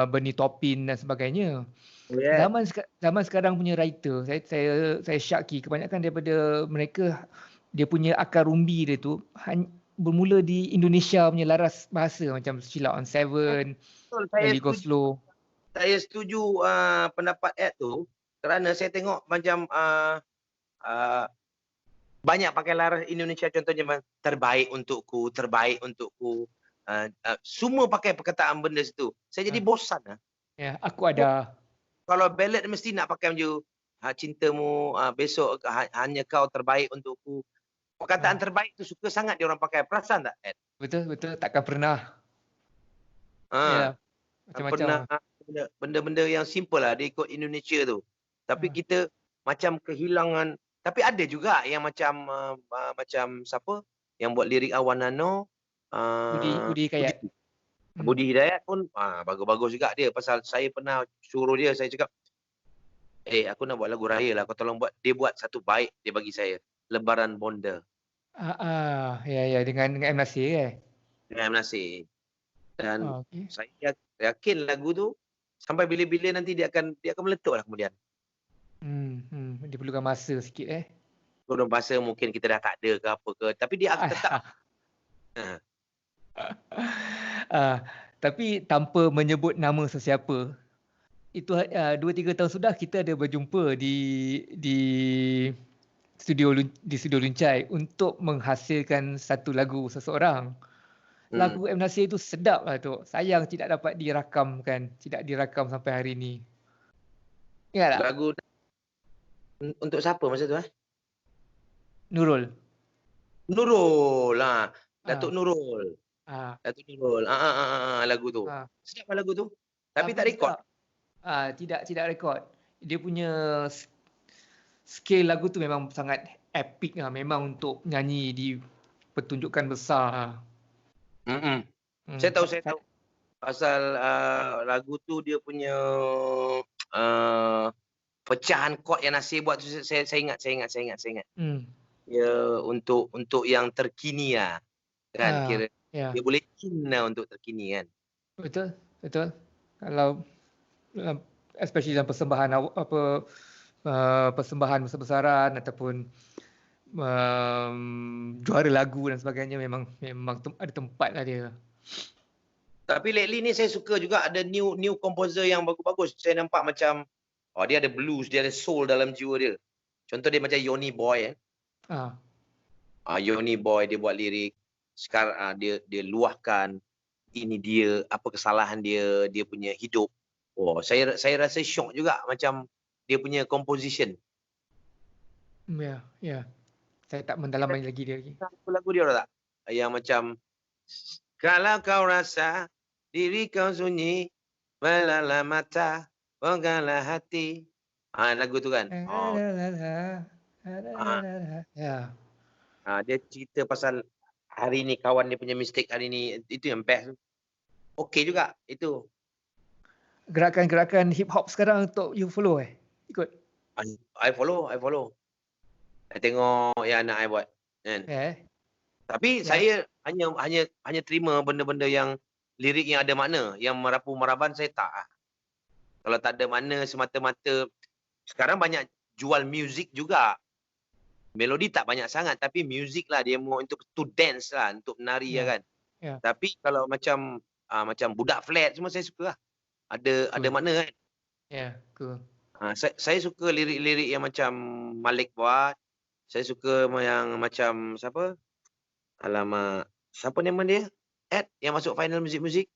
Bernie Taupin dan sebagainya. Yeah. Zaman sekarang punya writer, saya syaki kebanyakan daripada mereka dia punya akar rumbi dia tu bermula di Indonesia punya laras bahasa macam Sheila on Seven, Betul, saya Ellie setuju. Goslow. Saya setuju pendapat Ed tu kerana saya tengok macam banyak pakai laras Indonesia, contohnya terbaik untukku. Semua pakai perkataan benda situ. Saya jadi bosan lah. Ya, aku ada. Kalau ballad mesti nak pakai macam cintamu besok hanya kau terbaik untukku. Perkataan terbaik tu suka sangat dia orang pakai. Perasan tak, Ed? Betul, takkan pernah. Ya, macam-macam. Benda-benda yang simple lah dia ikut Indonesia tu. Tapi kita macam kehilangan. Tapi ada juga yang macam siapa yang buat lirik Awan Nano, Budi Hidayat. Budi Hidayat pun bagus-bagus juga dia. Pasal saya pernah suruh dia, saya cakap, aku nak buat lagu raya lah, kau tolong buat. Dia buat satu baik, dia bagi saya, Lebaran Bonda. Ya, dengan M. Nasir Dengan M. Nasir. Dan okay. Saya yakin lagu tu sampai bila-bila nanti dia akan meletup lah kemudian. Dia perlukan masa sikit Belum masa mungkin kita dah tak ada ke apa ke. Tapi dia akan tetap. Tapi tanpa menyebut nama sesiapa, itu 2-3 tahun sudah kita ada berjumpa di studio Luncai untuk menghasilkan satu lagu seseorang. Lagu M. Nasir itu sedap lah tu. Sayang tidak dapat dirakamkan, tidak dirakam sampai hari ini. Ingat tak? Lagu untuk siapa masa tu? Nurul lah. Datuk Nurul. Datuk Nurul. Lagu tu. Sedap lagu tu. Tapi tak rekod. Tidak rekod. Dia punya scale lagu tu memang sangat epic lah. Memang untuk nyanyi di pertunjukan besar. Saya tahu. Pasal lagu tu dia punya pecahan chord yang Nasir buat tu saya ingat. Ya, untuk yang terkini lah. Kan kira dia boleh kena untuk terkini kan. Betul. Kalau especially dalam persembahan persembahan besar-besaran ataupun juara lagu dan sebagainya, memang ada tempat lah dia. Tapi lately ni saya suka juga ada new composer yang bagus-bagus. Saya nampak macam dia ada blues, dia ada soul dalam jiwa dia. Contoh dia macam Yoni Boy. Yoni Boy dia buat lirik. Sekarang dia luahkan ini dia, apa kesalahan dia punya hidup. Saya rasa syok juga macam dia punya composition. Ya. Saya tak mendalam lagi dia lagi. Lagu dia tak? Yang macam kalau kau rasa diri kau sunyi, belalah mata, bukalah hati. Lagu tu kan. Ya. Dia cerita pasal hari ni kawan dia punya mistake hari ni, itu yang best. Okey juga itu. Gerakan-gerakan hip hop sekarang untuk you follow ikut. I follow. I tengok yang anak I buat kan. Tapi saya hanya terima benda-benda yang lirik yang ada makna, yang merapu-meraban saya tak. Kalau tak ada makna semata-mata, sekarang banyak jual muzik juga. Melodi tak banyak sangat, tapi muzik lah dia mau untuk to dance lah, untuk menari kan. Tapi kalau macam budak flat semua saya suka lah. Ada makna kan. Cool. Saya suka lirik-lirik yang macam Malik buat. Saya suka yang macam siapa? Alamak, siapa nama dia? Ed yang masuk final muzik-muzik.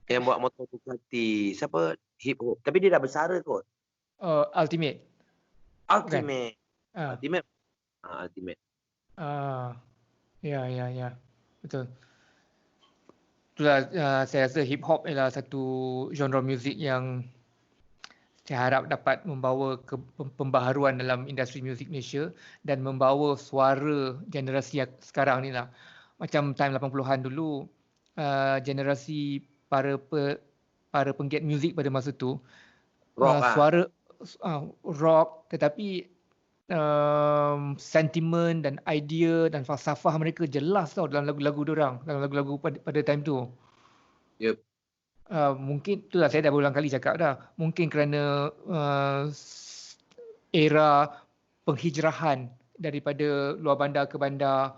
Yang buat motor Ducati. Siapa? Hip hop. Tapi dia dah bersara kot. Ultimate. Ultimate. Ya. Betul. Itulah saya rasa hip hop ialah satu genre muzik yang saya harap dapat membawa pembaharuan dalam industri muzik Malaysia dan membawa suara generasi sekarang ni lah. Macam time 80-an dulu, generasi para penggiat muzik pada masa tu, suara rock, tetapi sentimen dan idea dan falsafah mereka jelas tau dalam lagu-lagu diorang, dalam lagu-lagu pada time tu. Yep. Mungkin itulah saya dah berulang kali cakap dah. Mungkin kerana era penghijrahan daripada luar bandar ke bandar.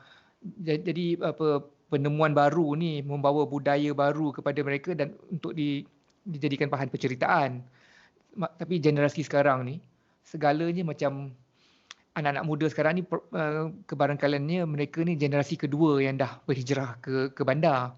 Jadi penemuan baru ni membawa budaya baru kepada mereka dan untuk dijadikan bahan penceritaan. Tapi generasi sekarang ni segalanya macam anak-anak muda sekarang ni kebarangkaliannya mereka ni generasi kedua yang dah berhijrah ke bandar.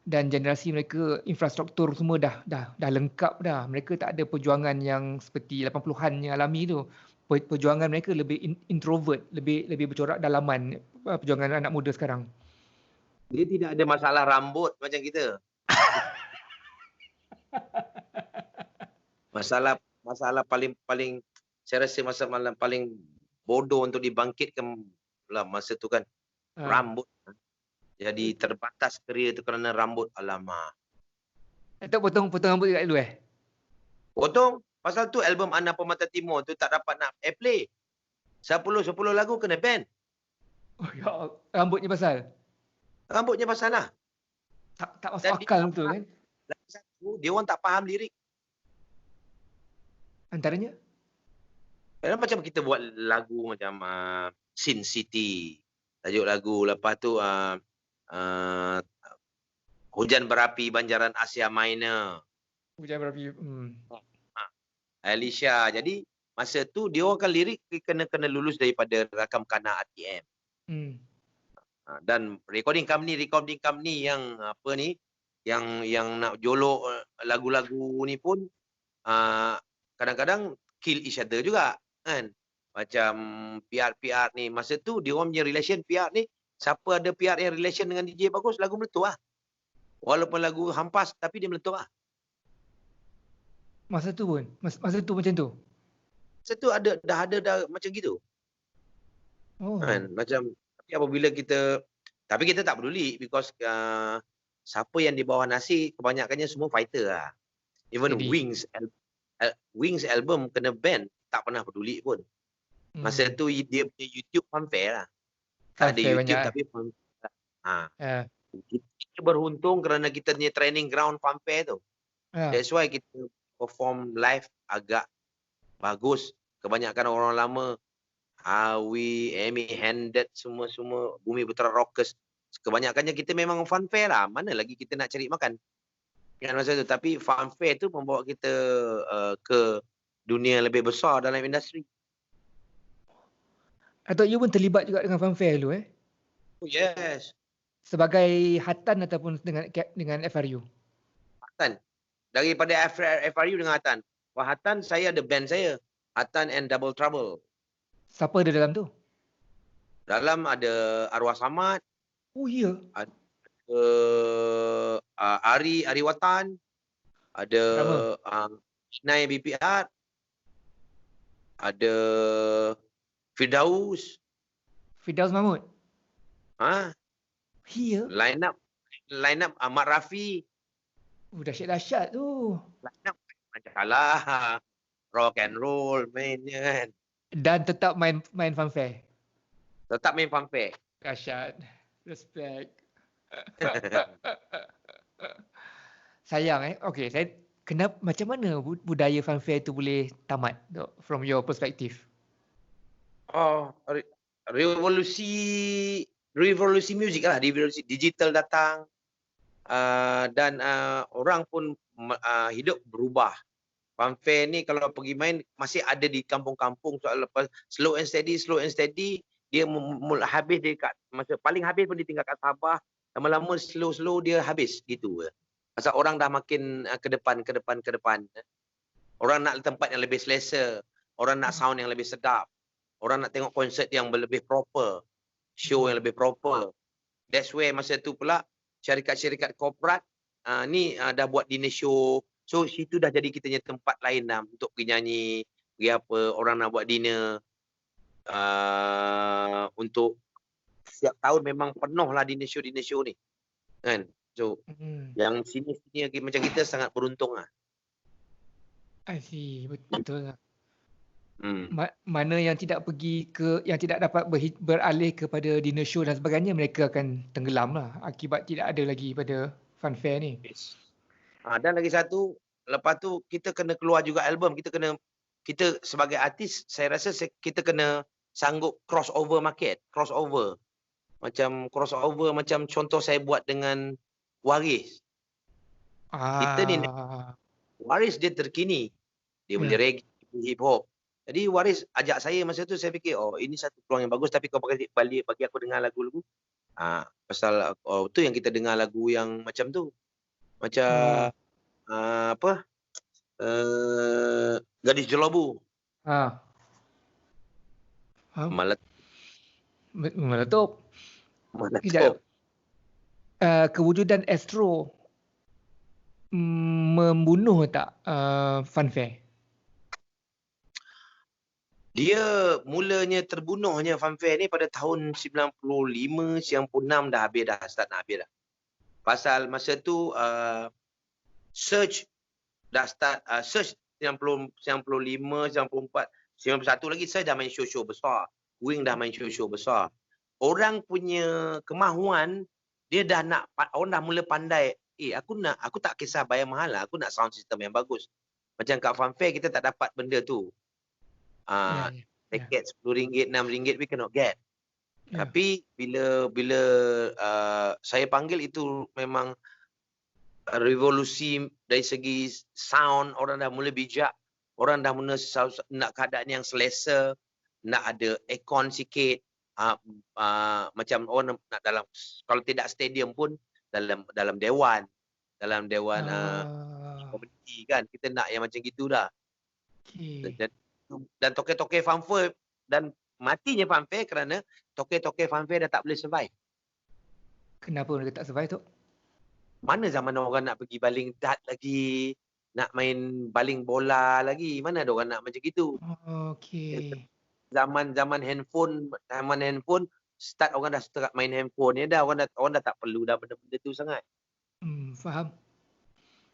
Dan generasi mereka infrastruktur semua dah lengkap dah. Mereka tak ada perjuangan yang seperti 80-an yang alami tu. Perjuangan mereka lebih introvert, lebih bercorak dalaman perjuangan anak muda sekarang. Dia tidak ada masalah rambut macam kita. Masalah paling saya rasa masalah paling bodoh untuk dibangkitkan lah masa tu kan rambut. Jadi terbatas kerja tu kerana rambut. Alamak. Atau potong rambut dekat dulu Potong. Pasal tu album Anda Pemata Timur tu tak dapat nak airplay. 10 lagu kena ban. Oh ya, rambutnya pasal? Rambutnya pasal lah. Tak masuk akal betul kan? Lagi satu, dia orang tak faham lirik. Antaranya? Macam kita buat lagu macam Sin City. Tajuk lagu. Lepas tu Hujan Berapi Banjaran Asia Minor. Hujan Berapi. Alicia. Jadi masa tu dia orang kan lirik kena lulus daripada rakam kana ATM. Dan recording company yang apa ni yang nak jolok lagu-lagu ni pun kadang-kadang kill each other juga kan. Macam PR ni masa tu dia orang punya relation PR ni, siapa ada PR yang relation dengan DJ bagus, lagu meletup lah. Walaupun lagu hampas tapi dia meletup lah. Masa tu macam tu. Masa tu dah macam gitu. Oh. Kan macam tapi apabila tapi kita tak peduli because siapa yang di bawah nasi kebanyakannya semua fighter lah. Even Jadi. Wings album kena ban, tak pernah peduli pun. Masa tu dia punya YouTube fanfare lah. Tak ada YouTube banyak. tapi fanfare. Kita beruntung kerana kita punya training ground fanfare tu. That's why kita perform live agak bagus. Kebanyakan orang lama, Hawi, Amy Handed, semua Bumi Putra Rockers. Kebanyakannya kita memang fanfare lah. Mana lagi kita nak cari makan. Kan masa tu. Tapi fanfare tu membawa kita ke dunia lebih besar dalam industri. Atau you pun terlibat juga dengan fanfare dulu Oh yes. Sebagai hatan ataupun dengan FRU? Hatan. Daripada FRU dengan Hatan. Wah, Hatan saya ada band saya. Hatan and Double Trouble. Siapa ada dalam tu? Dalam ada Arwah Samad. Oh ya. Ari Watan. Ada Shnai BPR. Ada Firdaus Mahmud. Ya. Line up Ahmad Rafi. Dahsyat tu. Line up macam kalah. Rock and roll mainnya kan. Dan tetap main fanfare. Tetap main fanfare. Dahsyat. Respect. Sayang Okey, macam mana budaya fanfare tu boleh tamat from your perspective? Revolusi muzik lah, revolusi digital datang dan orang pun hidup berubah. Fanfare ni kalau pergi main masih ada di kampung-kampung, soal lepas slow and steady dia habis dekat masa paling habis pun ditinggal kat Sabah, lama-lama slow dia habis gitu. Pasal orang dah makin ke depan. Orang nak tempat yang lebih selesa, orang nak sound yang lebih sedap. Orang nak tengok konsert yang lebih proper, show yang lebih proper. That's where masa tu pula syarikat-syarikat korporat ni dah buat dinner show. So situ dah jadi kita punya tempat lain dah untuk pergi nyanyi, pergi apa, orang nak buat dinner. Untuk setiap tahun memang penuh lah dinner show ni. Kan? So yang sini macam kita sangat beruntung lah. I see, betul lah. Mana yang tidak pergi ke, yang tidak dapat beralih kepada dinner show dan sebagainya, mereka akan tenggelam lah akibat tidak ada lagi pada funfair ni. Yes. Dan lagi satu, lepas tu kita kena keluar juga album. Kita sebagai artis, saya rasa kita kena sanggup crossover market. Macam contoh saya buat dengan Waris. Kita ni Waris dia terkini. Dia boleh reggae, hip hop. Jadi Waris ajak saya masa tu, saya fikir ini satu peluang yang bagus, tapi kau balik bagi aku dengar lagu-lagu. Pasal tu yang kita dengar lagu yang macam tu. Macam Gadis Jelabu. Meletup. Kejap. Kewujudan Astro membunuh tak funfair? Dia mulanya terbunuhnya funfair ni pada tahun 95, 96 dah habis dah, start nak habis dah. Pasal masa tu Search dah start, Search 90, 95, 94, 91 lagi Search dah main show-show besar. Wing dah main show-show besar. Orang punya kemahuan, dia dah nak, orang dah mula pandai, aku tak kisah bayar mahal lah, aku nak sound system yang bagus. Macam kat funfair kita tak dapat benda tu. Tiket RM10, RM6 we cannot get. Tapi bila saya panggil, itu memang revolusi dari segi sound. Orang dah mula bijak, orang dah mula nak keadaan yang selesa, nak ada aircon sikit, macam orang nak dalam, kalau tidak stadium pun dalam dewan community kan, kita nak yang macam gitu dah. Dan toke-toke funfair, dan matinya funfair kerana toke-toke funfair dah tak boleh survive. Kenapa mereka tak survive tu? Mana zaman orang nak pergi baling dart lagi, nak main baling bola lagi, mana ada orang nak macam gitu. Zaman handphone start, orang dah start main handphone ni dah, orang dah tak perlu dah benda-benda tu sangat. Faham.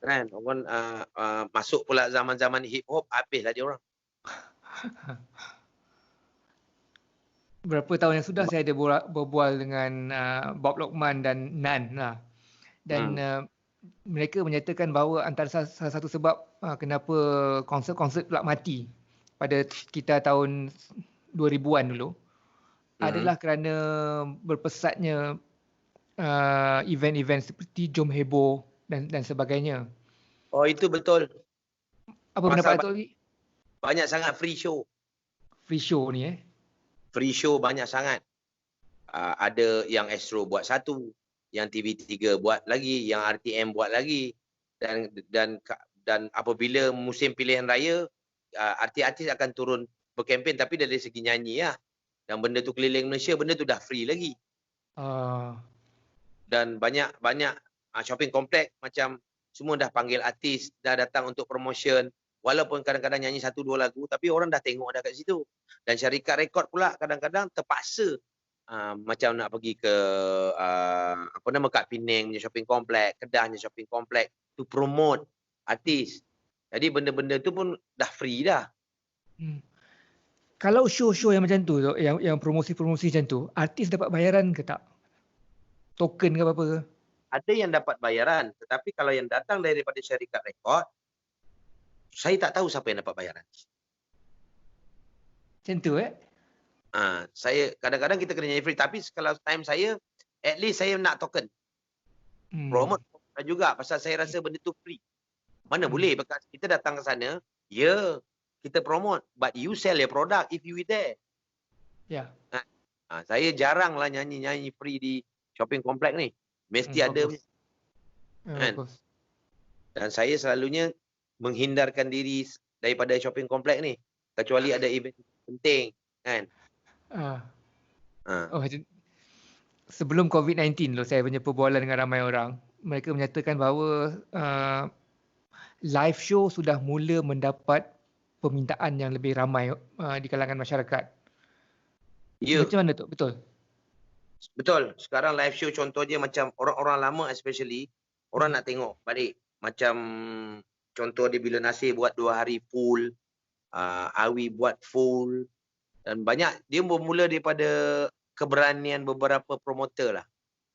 Kan orang masuk pula zaman-zaman hip hop, habislah dia orang. Berapa tahun yang sudah saya ada berbual dengan Bob Lokman dan Nan lah. Dan mereka menyatakan bahawa antara salah satu sebab kenapa konsert-konsert pula mati pada sekitar tahun 2000-an dulu adalah kerana berpesatnya event-event seperti Jom Heboh dan sebagainya. Itu betul. Apa pendapat Datuk lagi? Banyak sangat free show. Free show ni Free show banyak sangat. Ada yang Astro buat satu, yang TV3 buat lagi, yang RTM buat lagi. Dan apabila musim pilihan raya, artis-artis akan turun berkempen, tapi dari segi nyanyi lah. Dan benda tu keliling Malaysia, benda tu dah free lagi. Dan banyak shopping komplek macam semua dah panggil artis, dah datang untuk promotion. Walaupun kadang-kadang nyanyi 1-2 lagu, tapi orang dah tengok dah kat situ. Dan syarikat rekod pula kadang-kadang terpaksa macam nak pergi ke kat Penang punya shopping komplek, Kedah punya shopping komplek to promote artis. Jadi benda-benda tu pun dah free dah. Kalau show-show yang macam tu, yang promosi-promosi macam tu, artis dapat bayaran ke tak? Token ke apa-apa ke? Ada yang dapat bayaran, tetapi kalau yang datang daripada syarikat rekod, saya tak tahu siapa yang dapat bayaran. Macam tu saya kadang-kadang kita kena nyanyi free, tapi kalau time saya, at least saya nak token. Promote juga, pasal saya rasa benda tu free. Mana boleh, bekas kita datang ke sana, kita promote, but you sell your product if you there. Saya jarang lah nyanyi free di shopping komplek ni. Mesti ada. Kan? Dan saya selalunya menghindarkan diri daripada shopping komplek ni, kecuali ada event penting kan. Sebelum COVID-19 saya punya perbualan dengan ramai orang, mereka menyatakan bahawa live show sudah mula mendapat permintaan yang lebih ramai di kalangan masyarakat. Macam mana tu? Betul. Sekarang live show contohnya macam orang-orang lama especially, orang nak tengok balik. Macam contoh dia bila Nasir buat 2 hari full, Awi buat full dan banyak. Dia bermula daripada keberanian beberapa promoter lah.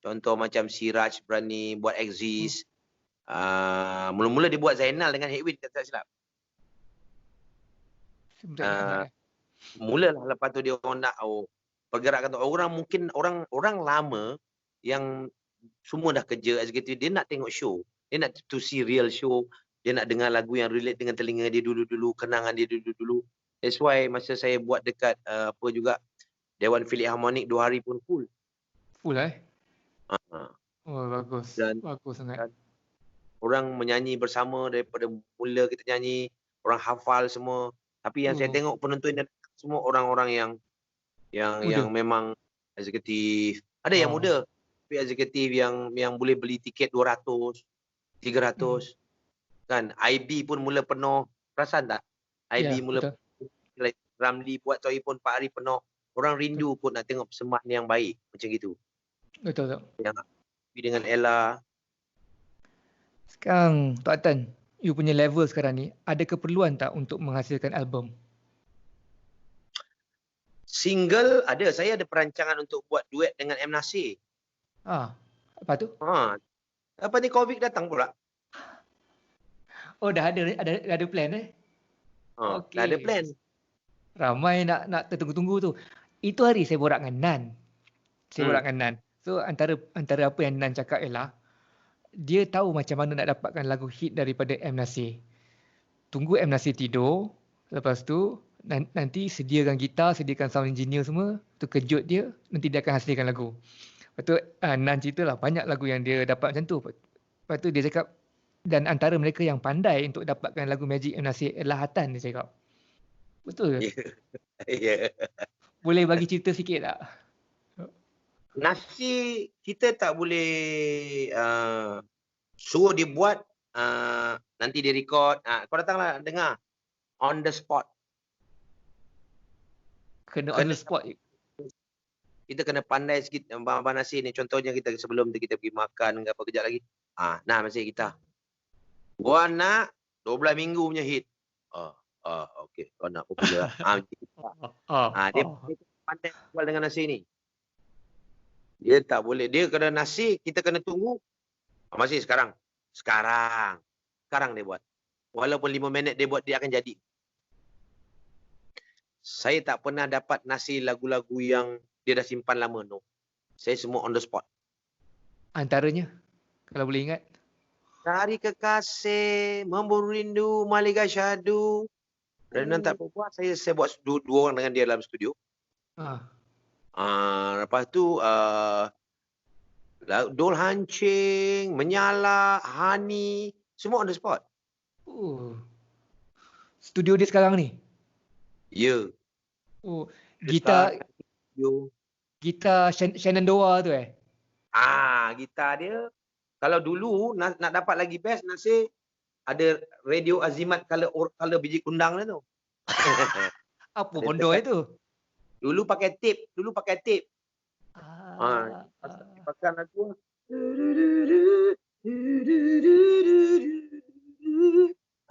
Contoh macam Siraj berani buat Exist. Mula-mula dia buat Zainal dengan Headwind, tak silap. Sebentar ingat. Mulalah lepas tu dia orang nak pergerakan tu. Mungkin orang lama yang semua dah kerja eksekutif, dia nak tengok show. Dia nak to see real show. Dia nak dengar lagu yang relate dengan telinga dia dulu-dulu, kenangan dia dulu-dulu. That's why masa saya buat dekat Dewan Philharmonic 2 hari pun full. Full Uh, Oh, bagus. Dan- Bagus sangat. dan- Orang menyanyi bersama daripada mula kita nyanyi, orang hafal semua. Tapi yang saya tengok penonton dan semua orang-orang yang Muda. memang eksekutif. Ada yang muda, tapi eksekutif yang boleh beli tiket 200, 300. Kan IB pun mula penuh. Perasan tak? IB Ya, mula betul. like Ramli buat Toy pun 4 hari penuh. Orang rindu pun nak tengok persembahan yang baik macam gitu. Betul. Yang dengan Ella. Sekarang, Tok Atan, you punya level sekarang ni, ada keperluan tak untuk menghasilkan album? Single ada. Saya ada perancangan untuk buat duet dengan M. Nasir. Apa tu? Apa ni COVID datang pula? Oh, dah ada plan Okey. Dah ada plan. Ramai nak tertunggu-tunggu tu. Itu hari saya borak dengan Nan. Borak dengan Nan. So antara apa yang Nan cakap ialah dia tahu macam mana nak dapatkan lagu hit daripada M. Nasir. Tunggu M. Nasir tidur. Lepas tu nanti sediakan gitar, sediakan sound engineer semua. Tu kejut dia. Nanti dia akan hasilkan lagu. Lepas tu Nan ceritalah banyak lagu yang dia dapat macam tu. Lepas tu dia cakap dan antara mereka yang pandai untuk dapatkan lagu Magic M. Nasir adalah Hatan, dia cakap. Betul ke? Ya. Boleh bagi cerita sikit tak? Nasir kita tak boleh suruh dia buat, nanti dia record. Kau datanglah dengar on the spot. Kena on the spot. Kita kena pandai sikit. Abang Nasir ni contohnya sebelum kita pergi makan ke apa kejap lagi. Nah Nasir kita. Gua nak 12 minggu punya hit. Okey. Kau nak popular. Dia pandai buat dengan Nasir ni. Dia tak boleh. Dia kena Nasir, kita kena tunggu. Masih sekarang. Sekarang dia buat. Walaupun 5 minit dia buat, dia akan jadi. Saya tak pernah dapat Nasir lagu-lagu yang dia dah simpan lama. No. Saya semua on the spot. Antaranya, kalau boleh ingat. Cari kekasih, memburu rindu, Malika Syahdu. Dan tak apa-apa, saya buat dua orang dengan dia dalam studio. Lepas tu Dol Hancing, Menyala, Hani, semua on the spot. Studio dia sekarang ni? Ya. Gitar Shenandoah tu Gitar dia. Kalau dulu nak dapat lagi best, Nasir ada radio Azimat color biji kundang tu. Apa bodoh itu? Dulu pakai tape. Pakai lagu.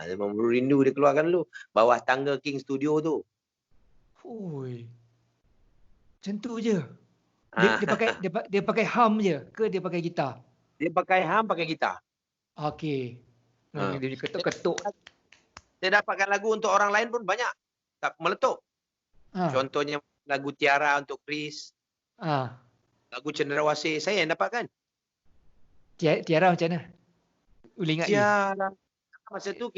Memang rindu dia keluarkan dulu. Bawah tangga King Studio tu. Macam tu je. Dia pakai hum je ke dia pakai gitar? Dia pakai hum, pakai gitar. Okey. Dia ketuk-ketuk. Saya dapatkan lagu untuk orang lain pun banyak. Tak meletup. Contohnya lagu Tiara untuk Chris. Lagu Cendrawasih saya yang dapatkan. Tiara macam mana? Boleh ingat Tiara. Masa tu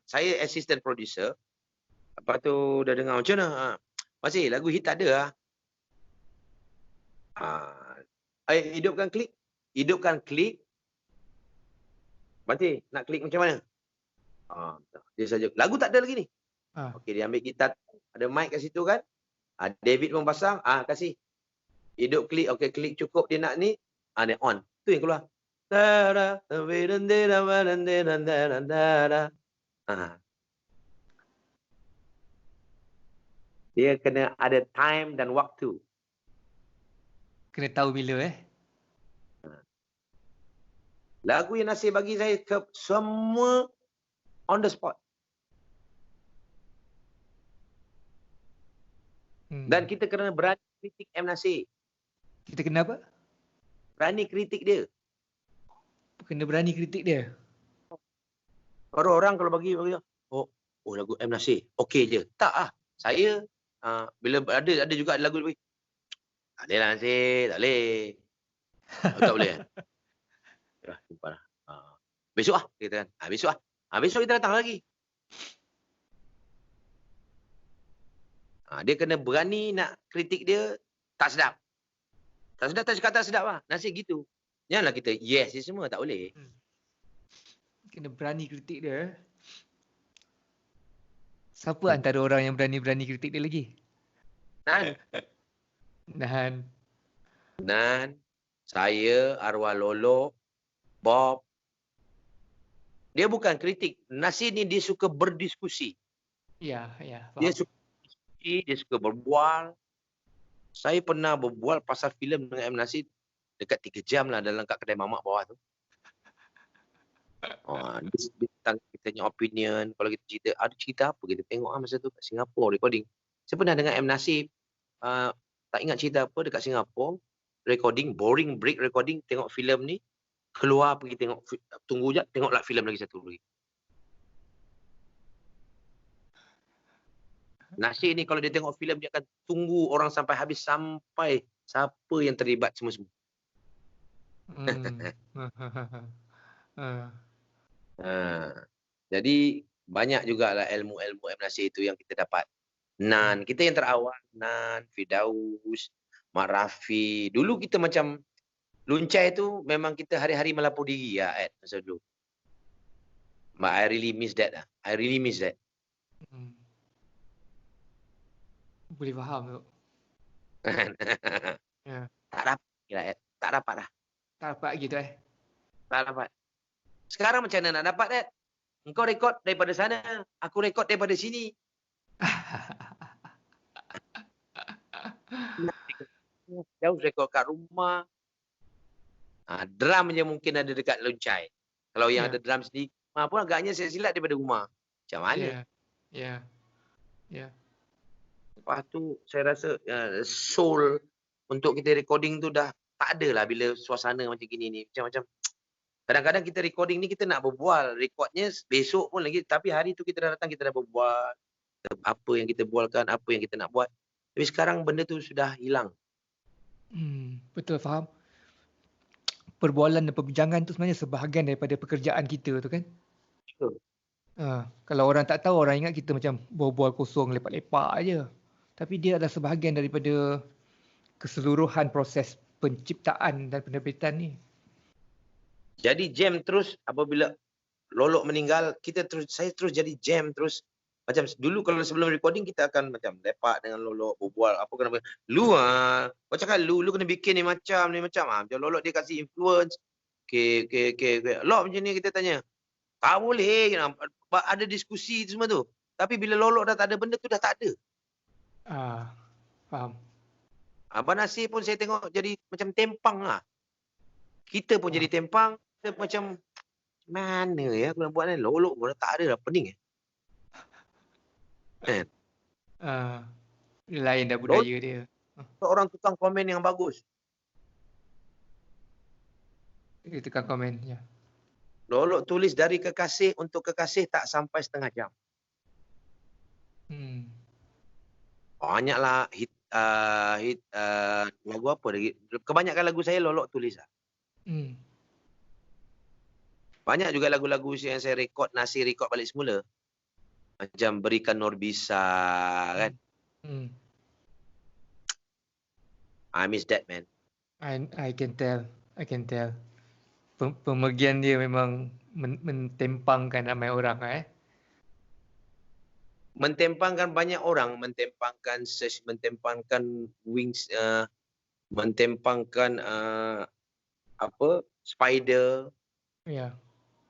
saya assistant producer. Lepas tu dah dengar macam mana. Masih lagu hit tak ada Hidupkan klik. Masih nak klik macam mana? Dia saja. Lagu tak ada lagi ni. Okey, dia ambil gitar. Ada mic kat situ kan. David pun pasang. Kasih. Hidup klik. Okey, klik cukup dia nak ni. Dia on. Tu yang keluar. Dia kena ada time dan waktu. Kena tahu bila Lagu yang Nasir bagi saya semua on the spot. Dan kita kena berani kritik M. Nasir. Kita kena apa? Berani kritik dia. Kena berani kritik dia. Baru orang kalau bagi oh lagu M. Nasir okey je. Tak ah. Saya bila ada juga lagu lebih. Tak boleh lah Nasir, tak boleh. Tak boleh. Dah jumpa lah. Besok ah kita kan. Besok ah. Besok kita datang lagi. Dia kena berani nak kritik dia tak sedap. Tak sedap tak cakap tak sedap lah. Nasib gitu. Janganlah kita yes je semua. Tak boleh. Kena berani kritik dia. Siapa antara orang yang berani-berani kritik dia lagi? Nan. Nan. Saya, Arwah Lolo, Bob. Dia bukan kritik. Nasir ni dia suka berdiskusi. Ya. Dia suka berdiskusi, dia suka berbual. Saya pernah berbual pasal filem dengan M. Nasir dekat 3 jam lah dalam kat kedai mamak bawah tu. Dia tentang kita punya opinion. Kalau kita cerita, ada cerita apa kita tengok masa tu kat Singapura recording. Saya pernah dengan M. Nasir, tak ingat cerita apa dekat Singapura, recording, boring break recording, tengok filem ni, keluar pergi tengok, tunggu je, tengoklah filem lagi satu lagi. Nasir ni kalau dia tengok filem dia akan tunggu orang sampai habis, sampai siapa yang terlibat semua-semua. Jadi banyak jugalah ilmu-ilmu M. Nasir itu yang kita dapat. Nan, kita yang terawal, Nan, Firdaus, Mak Rafi. Dulu kita macam luncai tu memang kita hari-hari melapor diri ya, Ed, masa dulu. But I really miss that lah. I really miss that. Boleh faham tu. Ya. Tak dapat lah, Ed. Tak dapat lah. Tak dapat gitu Tak dapat. Sekarang macam mana nak dapat, Ed? Engkau rekod daripada sana, aku rekod daripada sini. Jauh rekod kat rumah. Drum je mungkin ada dekat luncai. Kalau yang ada drum sendiri, pun agaknya saya silat daripada rumah. Macam mana? Ya. Lepas tu saya rasa soul untuk kita recording tu dah tak ada lah bila suasana macam gini ni. Macam kadang-kadang kita recording ni kita nak berbual. Recordnya besok pun lagi. Tapi hari tu kita dah datang, kita dah berbual. Apa yang kita bualkan, apa yang kita nak buat. Tapi sekarang benda tu sudah hilang. Betul, faham. Perbualan dan perbincangan tu sebenarnya sebahagian daripada pekerjaan kita tu kan. Betul. Kalau orang tak tahu, orang ingat kita macam berbual kosong, lepak-lepak aje. Tapi dia adalah sebahagian daripada keseluruhan proses penciptaan dan penerbitan ni. Jadi jam terus apabila Lolok meninggal, saya terus jadi jam terus. Macam dulu kalau sebelum recording kita akan macam lepak dengan Lolok, berbual apa kena. Kau cakap lu kena bikin ni macam. Macam Lolok dia kasih influence. Okay. Lolok macam ni kita tanya. Tak boleh, ada diskusi semua tu. Tapi bila Lolok dah tak ada, benda tu dah tak ada. Faham. Abang Nasir pun saya tengok jadi macam tempang lah. Kita pun jadi tempang. Kita macam, mana ya aku nak buat ni? Lolok pun dah tak ada dah, pening. Lain dah budaya dia. Orang tukang komen yang bagus. Dia tukang komen, ya. Lolok tulis dari kekasih untuk kekasih tak sampai setengah jam. Banyaklah hit lagu apa lagi. Kebanyakan lagu saya Lolok tulis lah. Banyak juga lagu-lagu yang saya rekod, Nasir rekod balik semula. Macam Berikan Nur Bisa kan. I miss that, man. I can tell. Pemergian dia memang mentempangkan ramai orang Mentempangkan banyak orang, mentempangkan Search, mentempangkan Wings, mentempangkan Spider.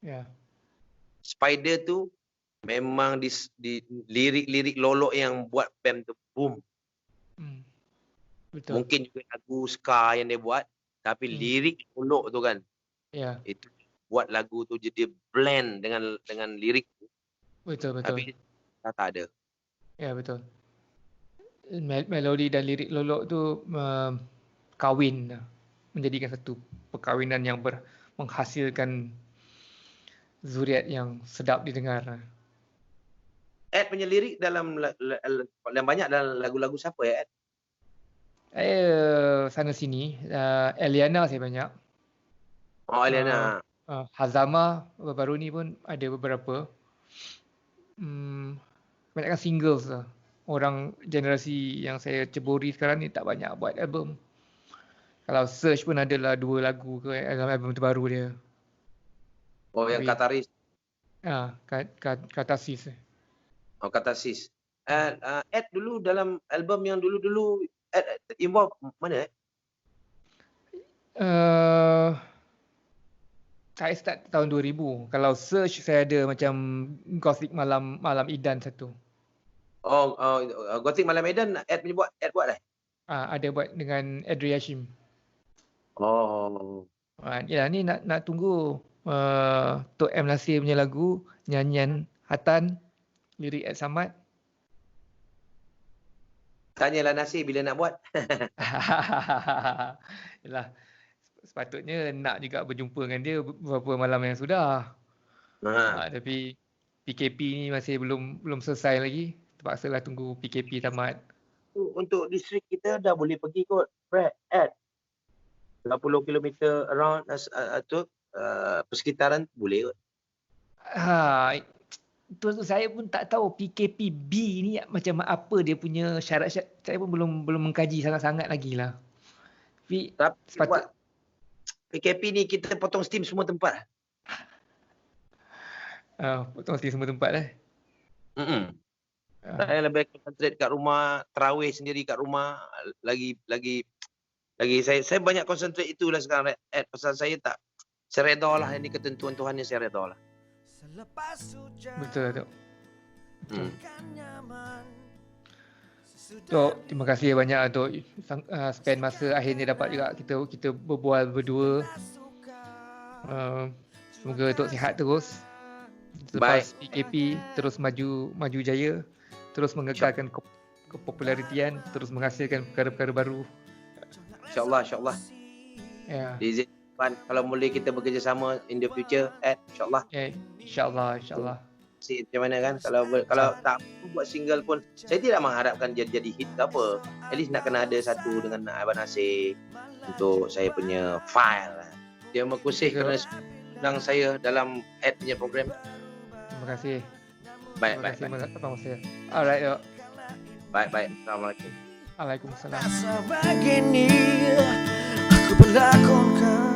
Ya. Spider tu memang di lirik-lirik Lolok yang buat band tu boom. Betul. Mungkin juga lagu ska yang dia buat, tapi lirik Lolok tu kan. Ya. Itu buat lagu tu jadi blend dengan lirik tu. Betul. Tapi tak ada. Ya, betul. melodi dan lirik Lolok tu kahwin, menjadikan satu perkahwinan yang menghasilkan zuriat yang sedap didengar. Ed punya lirik dalam yang banyak dalam lagu-lagu siapa ya, Ed? Sana sini, Eliana saya banyak. Oh, Eliana. Hazama baru ni pun ada beberapa. Banyakkan singles lah. Orang generasi yang saya ceburi sekarang ni tak banyak buat album. Kalau search pun adalah 2 lagu ke album terbaru dia. Oh, yang Kataris. Katasis. Oh, Katasis. Ed dulu dalam album yang dulu-dulu Ed involve mana, Ed? Saya start tahun 2000. Kalau search saya ada macam Gothic Malam Idan satu. Oh, Gothic Malam Medan Ed buat lah. Ada buat dengan Adri Hashim. Oh. Ya ni nak tunggu Tok M Nasir punya lagu, nyanyian Hatan, lirik Ed Samad. Tanyalah Nasir bila nak buat. Yalah, sepatutnya nak juga berjumpa dengan dia beberapa malam yang sudah. Tapi PKP ni masih belum selesai lagi. Terpaksalah tunggu PKP tamat. Untuk distrik kita dah boleh pergi kot, Brad, Ed. 80 km around persekitaran boleh kot. Itu saya pun tak tahu PKPB ni macam apa dia punya syarat. Saya pun belum mengkaji sangat-sangat lagi lah. Tapi PKP ni kita potong steam semua tempat. Potong steam semua tempat lah. Saya lebih concentrate kat rumah, tarawih sendiri kat rumah. Lagi saya banyak concentrate itulah sekarang, Ed. Pasal saya tak sereda lah, ini ketentuan Tuhan yang saya reda lah. Betul tu. Tok, terima kasih banyak untuk spend masa akhirnya dapat juga kita berbual berdua. Semoga Tok sihat terus. Selepas PKP terus maju jaya, terus mengekalkan kepopularitian, terus menghasilkan perkara-perkara baru. InsyaAllah. Ya. Kalau boleh kita bekerjasama in the future, insyaAllah. InsyaAllah. See macam mana kan, kalau tak buat single pun, saya tidak mengharapkan jadi hit ke apa. At least nak kena ada satu dengan Abang Nasir untuk saya punya file. Dia mengkusih kerana sedang saya dalam ad punya program. Terima kasih. Baik. Alright, Dok. Baik. Assalamualaikum. Waalaikumsalam. Rasa begini aku berlakonkan